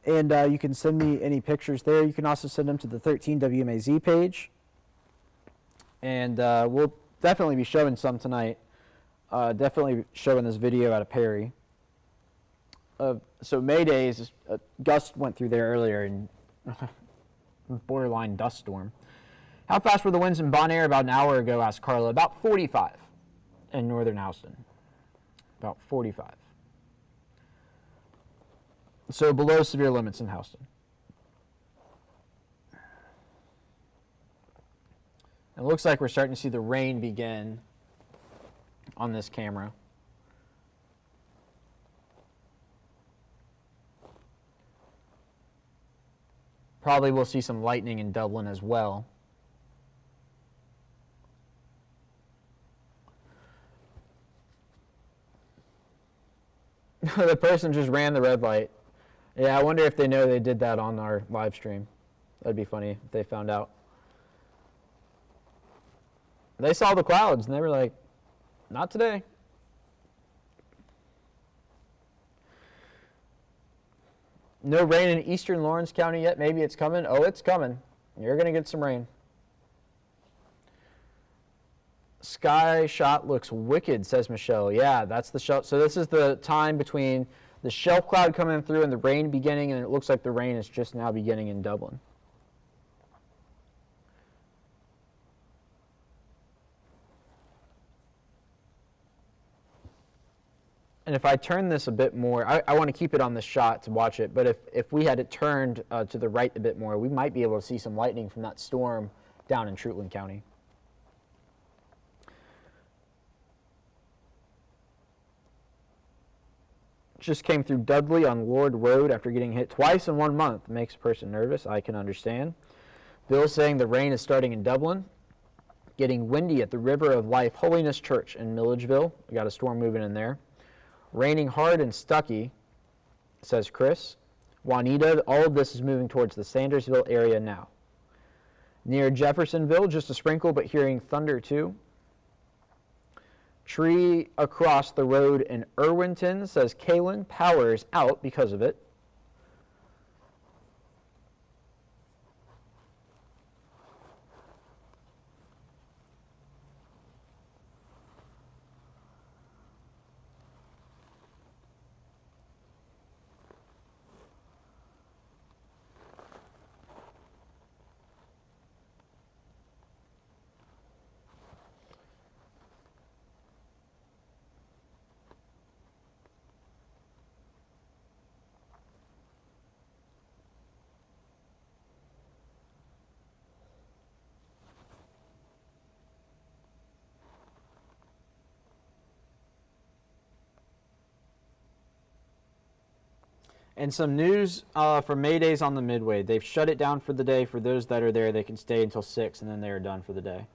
And you can send me any pictures there. You can also send them to the 13 WMAZ page. And we'll definitely be showing some tonight. Definitely showing this video out of Perry. So May days, a gust went through there earlier and borderline dust storm. How fast were the winds in Bon Air about an hour ago, asked Carla. About 45 in northern Houston. About 45. So below severe limits in Houston. It looks like we're starting to see the rain begin on this camera. Probably we'll see some lightning in Dublin as well. The person just ran the red light. Yeah, I wonder if they know they did that on our live stream. That'd be funny if they found out. They saw the clouds and they were like, not today. No rain in eastern Lawrence County yet. Maybe it's coming. Oh, it's coming. You're going to get some rain. Sky shot looks wicked, says Michelle. Yeah, that's the shelf. So this is the time between the shelf cloud coming through and the rain beginning, and it looks like the rain is just now beginning in Dublin. And if I turn this a bit more, I want to keep it on this shot to watch it, but if we had it turned to the right a bit more, we might be able to see some lightning from that storm down in Treutlen County. Just came through Dudley on Lord Road after getting hit twice in 1 month. Makes a person nervous. I can understand. Bill saying the rain is starting in Dublin. Getting windy at the River of Life Holiness Church in Milledgeville. We got a storm moving in there. Raining hard in Stuckey, says Chris. Juanita, all of this is moving towards the Sandersville area now. Near Jeffersonville, just a sprinkle, but hearing thunder too. Tree across the road in Irwinton, says Kaylin. Power's out because of it. And some news for May Days on the Midway. They've shut it down for the day. For those that are there, they can stay until 6, and then they are done for the day.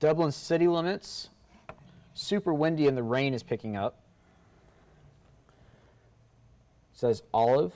Dublin city limits. Super windy and the rain is picking up. Says Olive.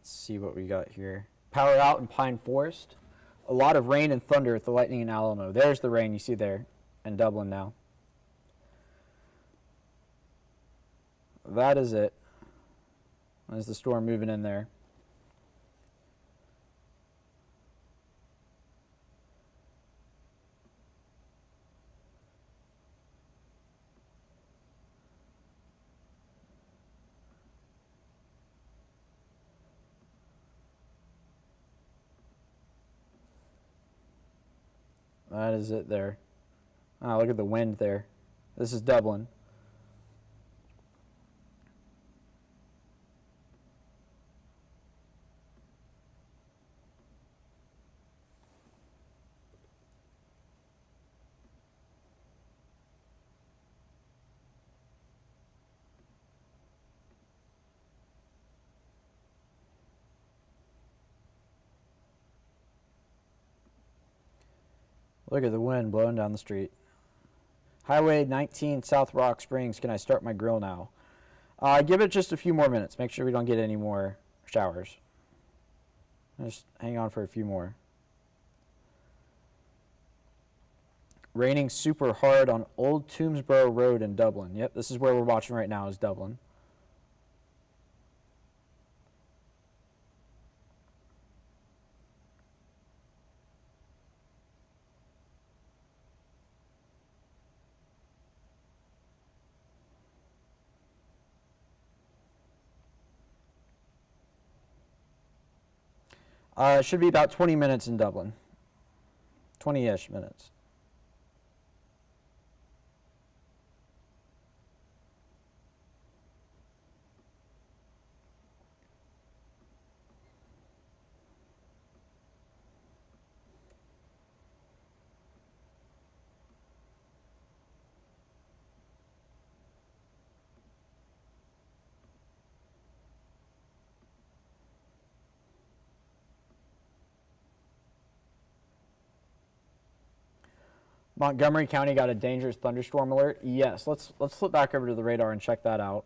Let's see what we got here. Power out in Pine Forest. A lot of rain and thunder at the lightning in Alamo. There's the rain you see there in Dublin now. That is it. There's the storm moving in there. That is it there. Ah, look at the wind there. This is Dublin. Look at the wind blowing down the street. Highway 19 South Rock Springs. Can I start my grill now? Give it just a few more minutes. Make sure we don't get any more showers. Just hang on for a few more. Raining super hard on Old Toomsboro Road in Dublin. Yep, this is where we're watching right now is Dublin. It should be about 20 minutes in Dublin. 20-ish minutes. Montgomery County got a dangerous thunderstorm alert. Yes, let's flip back over to the radar and check that out.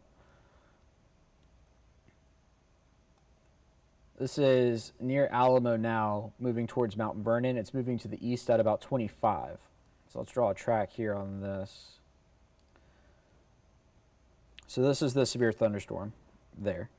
This is near Alamo now, moving towards Mount Vernon. It's moving to the east at about 25. So let's draw a track here on this. So this is the severe thunderstorm there.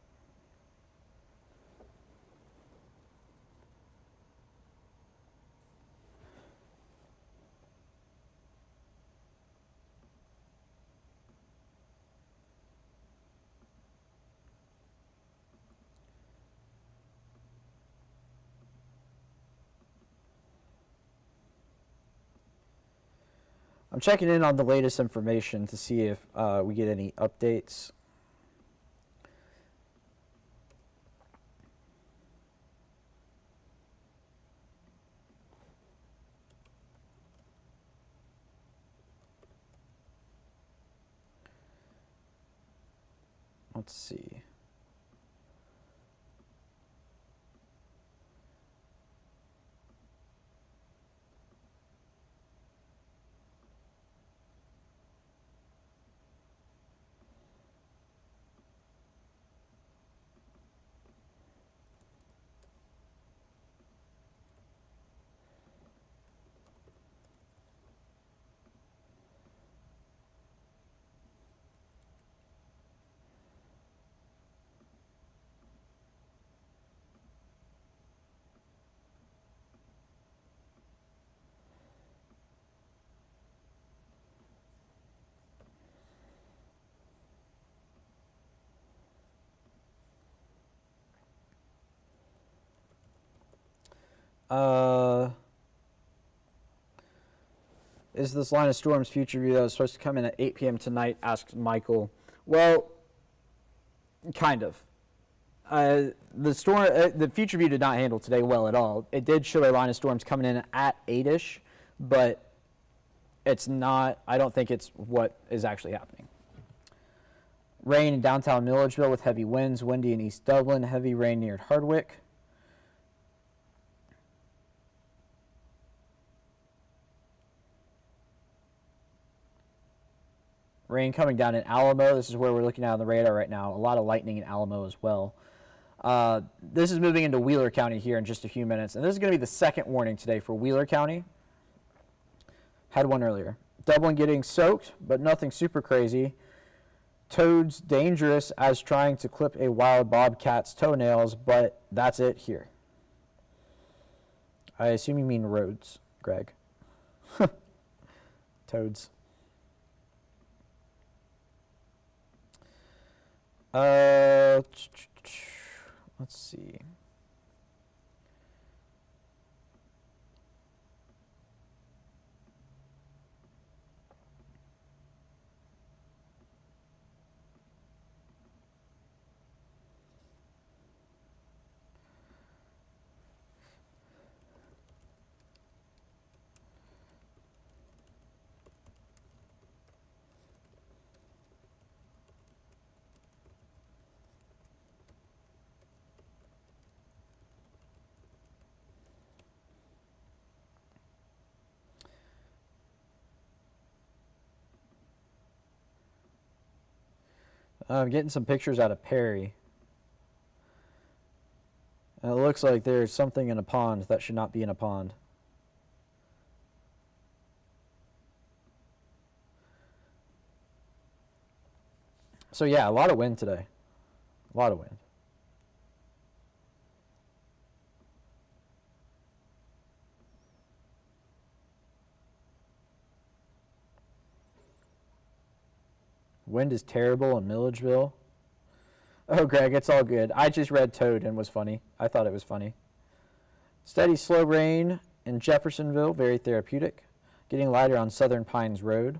I'm checking in on the latest information to see if we get any updates. Let's see. Is this line of storms future view that was supposed to come in at 8 p.m. tonight? Asks Michael. Well, kind of. The future view did not handle today well at all. It did show a line of storms coming in at 8-ish, but it's not. I don't think it's what is actually happening. Rain in downtown Milledgeville with heavy winds, windy in East Dublin, heavy rain near Hardwick. Rain coming down in Alamo. This is where we're looking at on the radar right now. A lot of lightning in Alamo as well. This is moving into Wheeler County here in just a few minutes, and this is going to be the second warning today for Wheeler County. Had one earlier. Dublin getting soaked, but nothing super crazy. Toads dangerous as trying to clip a wild bobcat's toenails, but that's it here. I assume you mean roads, Greg. Toads. Let's see. I'm getting some pictures out of Perry. And it looks like there's something in a pond that should not be in a pond. So yeah, a lot of wind today. A lot of wind. Wind is terrible in Milledgeville. Oh, Greg, it's all good. I just read Toad and was funny. I thought it was funny. Steady, slow rain in Jeffersonville, very therapeutic. Getting lighter on Southern Pines Road.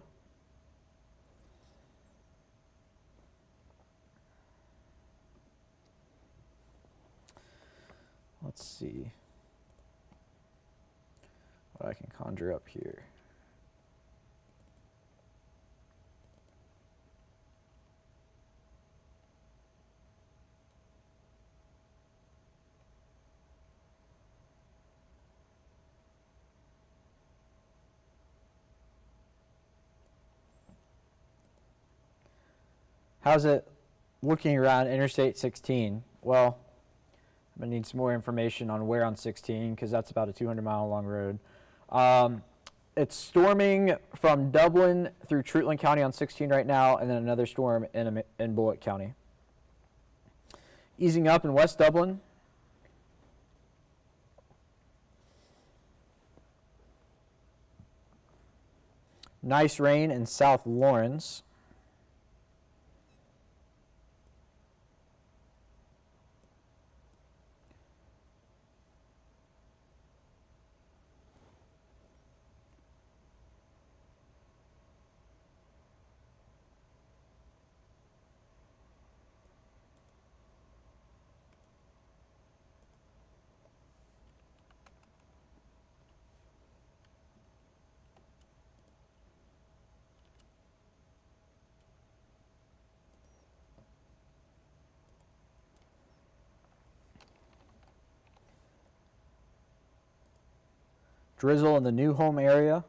Let's see what I can conjure up here. How's it looking around Interstate 16? Well, I'm going to need some more information on where on 16 because that's about a 200-mile long road. It's storming from Dublin through Treutlen County on 16 right now, and then another storm in Bullock County. Easing up in West Dublin. Nice rain in South Lawrence. Drizzle in the New Home area.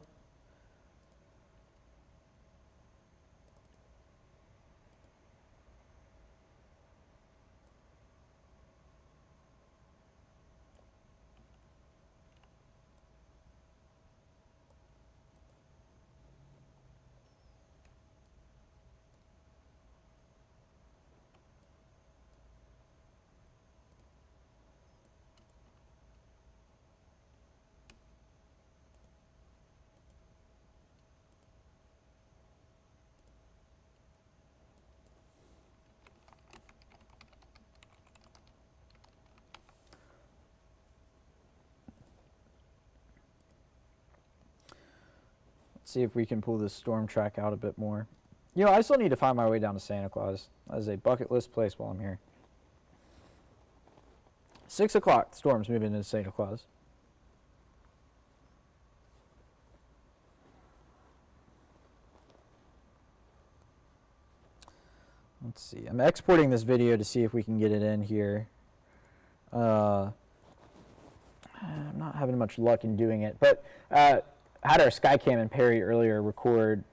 See if we can pull this storm track out a bit more. You know, I still need to find my way down to Santa Claus. That is a bucket list place while I'm here. 6 o'clock, the storm's moving into Santa Claus. Let's see. I'm exporting this video to see if we can get it in here. I'm not having much luck in doing it, but had our Skycam in Perry earlier record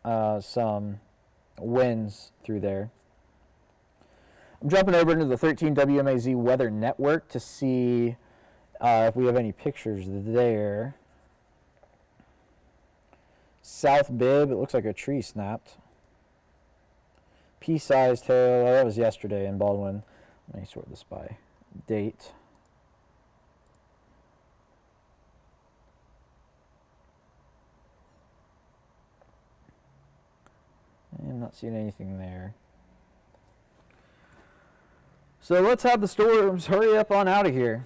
some winds through there. I'm jumping over into the 13 WMAZ Weather Network to see if we have any pictures there. South Bib, it looks like a tree snapped. Pea-sized hail, that was yesterday in Baldwin. Let me sort this by date. I'm not seeing anything there. So let's have the storms hurry up on out of here.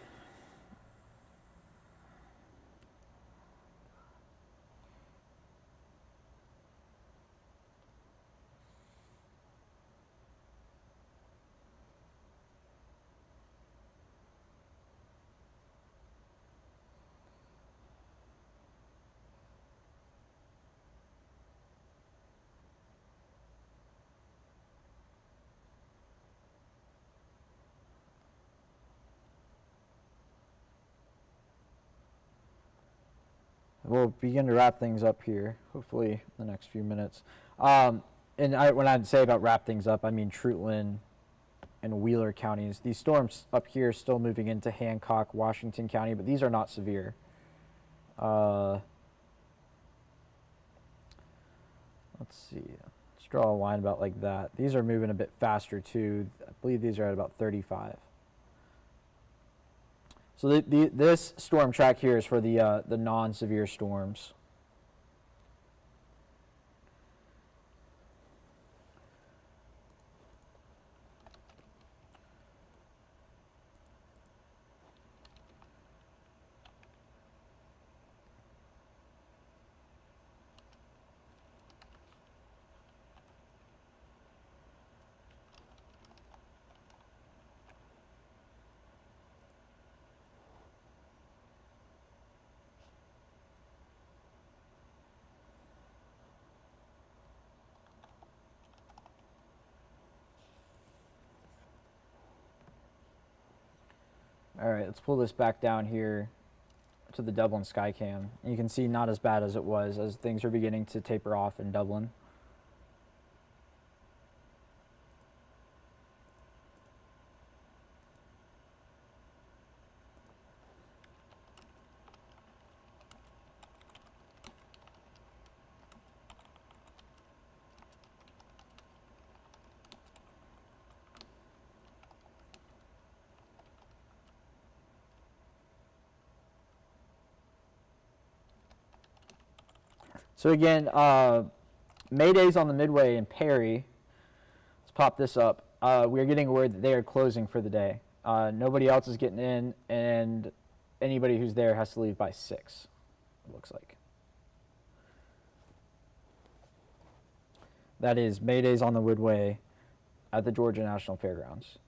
We'll begin to wrap things up here, hopefully in the next few minutes. And when I say about wrap things up, I mean Treutlen and Wheeler counties. These storms up here are still moving into Hancock, Washington County, but these are not severe. Let's see. Let's draw a line about like that. These are moving a bit faster too. I believe these are at about 35. So this storm track here is for the non-severe storms. All right, let's pull this back down here to the Dublin Skycam. You can see not as bad as it was as things are beginning to taper off in Dublin. So again, Mayday's on the Midway in Perry. Let's pop this up. We are getting word that they are closing for the day. Nobody else is getting in, and anybody who's there has to leave by 6, it looks like. That is Mayday's on the Midway at the Georgia National Fairgrounds.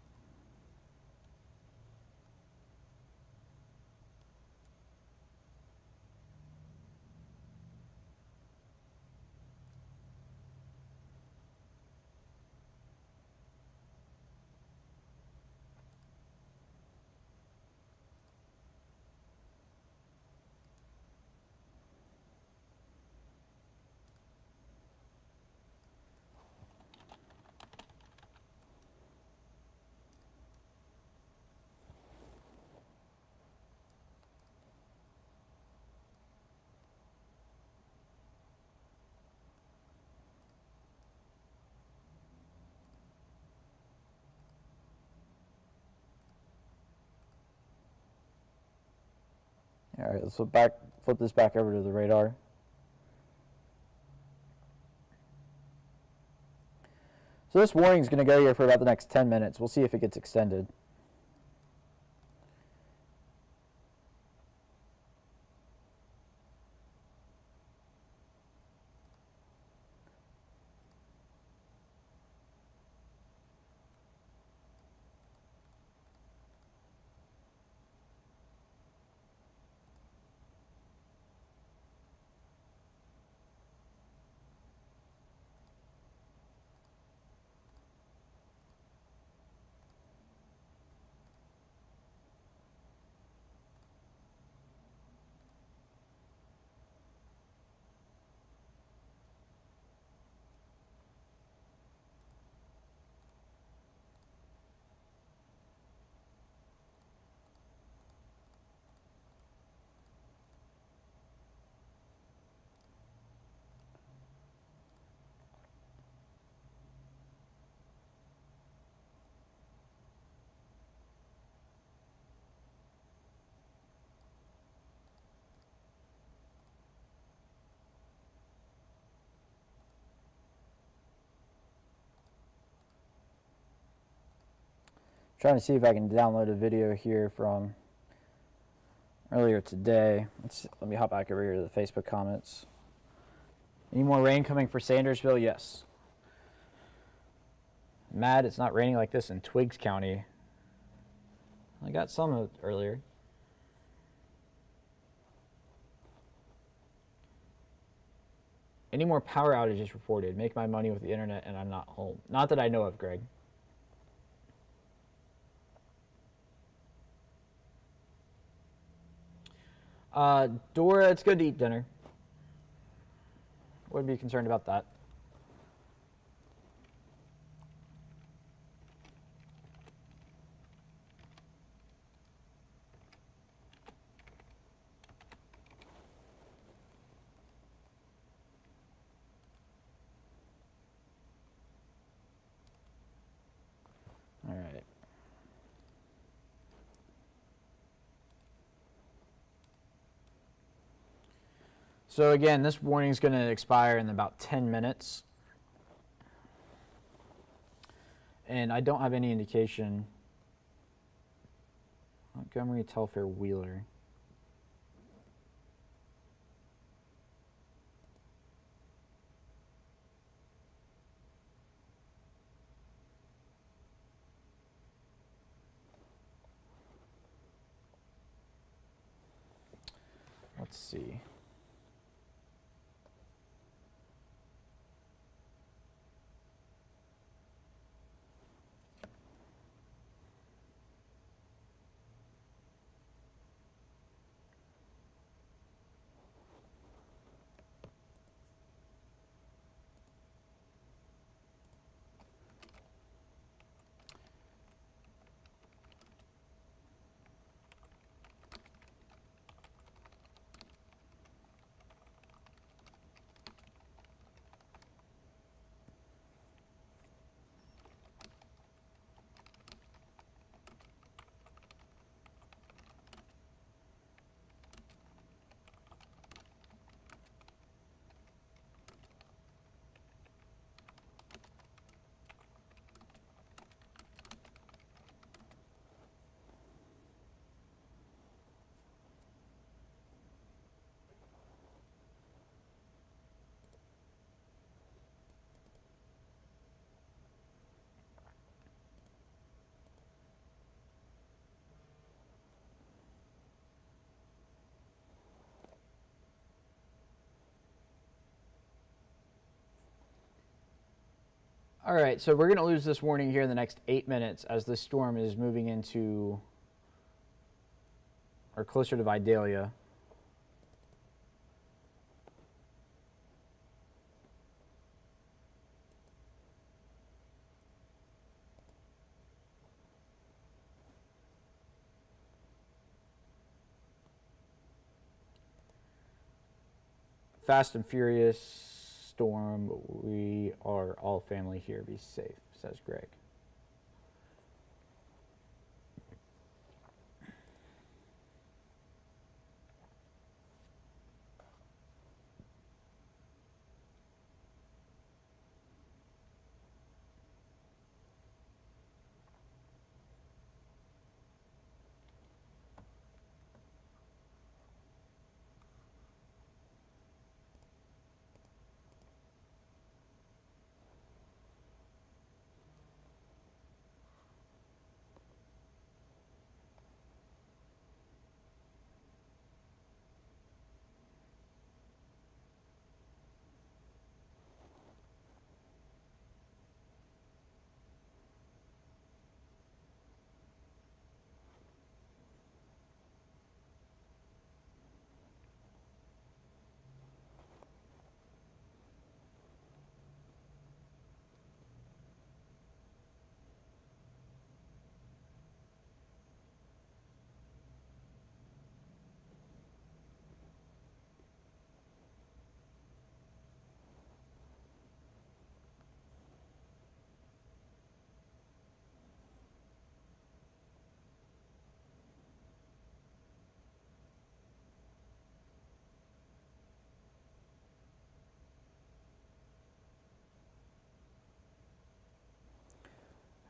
All right, let's flip this back over to the radar. So this warning is going to go here for about the next 10 minutes. We'll see if it gets extended. Trying to see if I can download a video here from earlier today. Let me hop back over here to the Facebook comments. Any more rain coming for Sandersville? Yes. Mad it's not raining like this in Twiggs County. I got some of it earlier. Any more power outages reported? Make my money with the internet and I'm not home. Not that I know of, Greg. Dora, it's good to eat dinner. Wouldn't be concerned about that. All right. So again, this warning is going to expire in about 10 minutes. And I don't have any indication. Montgomery, Telfair, Wheeler. Let's see. All right, so we're going to lose this warning here in the next 8 minutes as this storm is moving into or closer to Vidalia. Fast and Furious storm. We are all family here. Be safe, says Greg.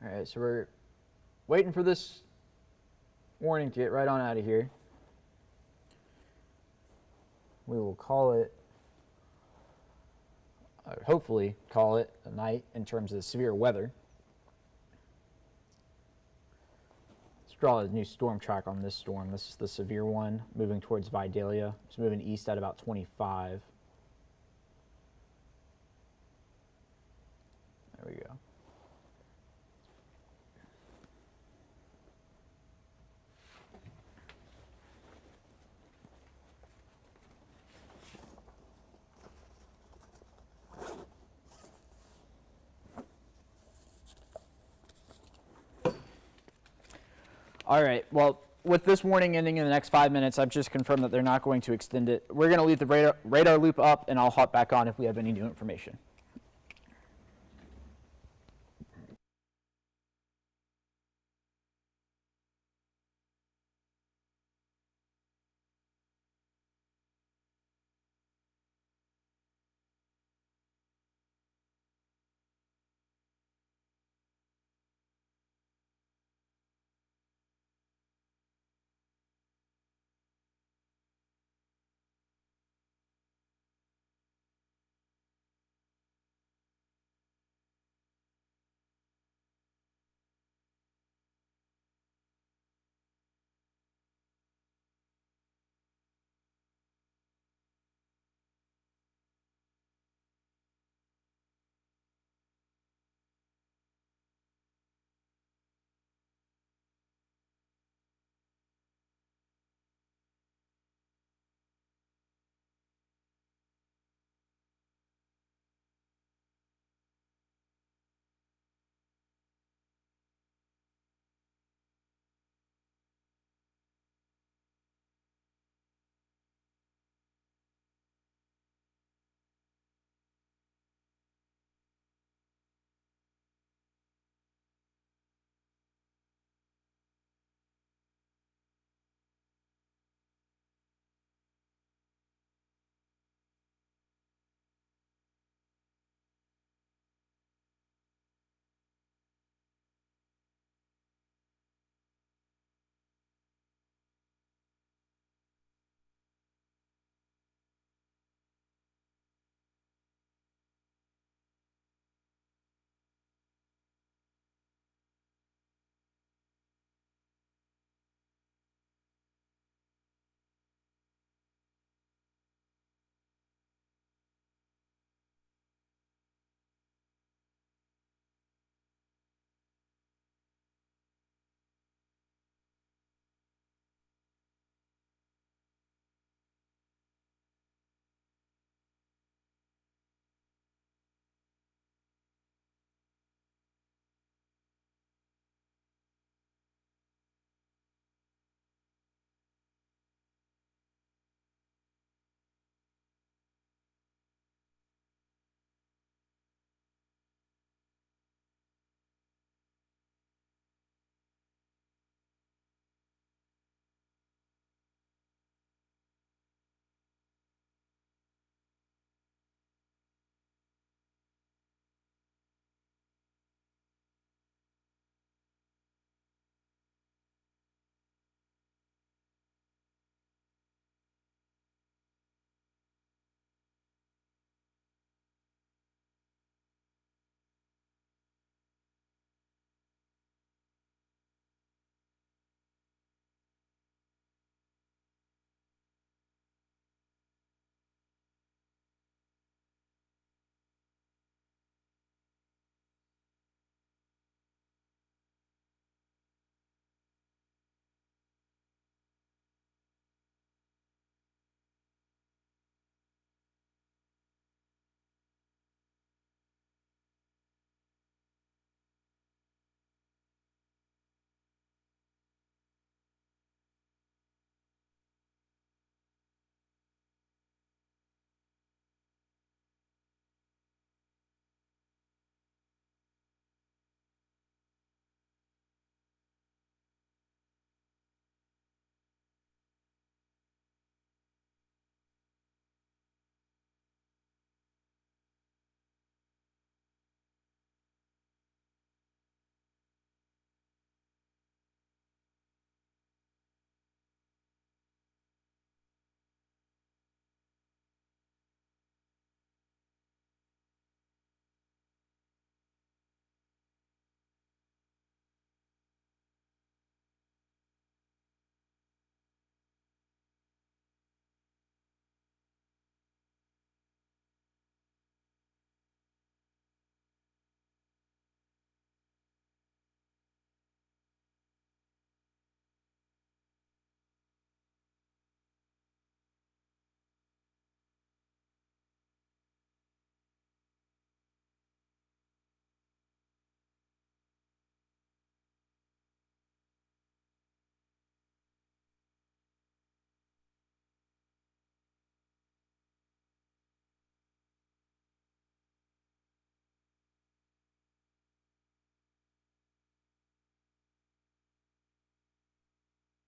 All right, so we're waiting for this warning to get right on out of here. We will call it, or hopefully call it a night in terms of the severe weather. Let's draw a new storm track on this storm. This is the severe one moving towards Vidalia. It's moving east at about 25. There we go. All right, well, with this warning ending in the next 5 minutes, I've just confirmed that they're not going to extend it. We're going to leave the radar loop up, and I'll hop back on if we have any new information.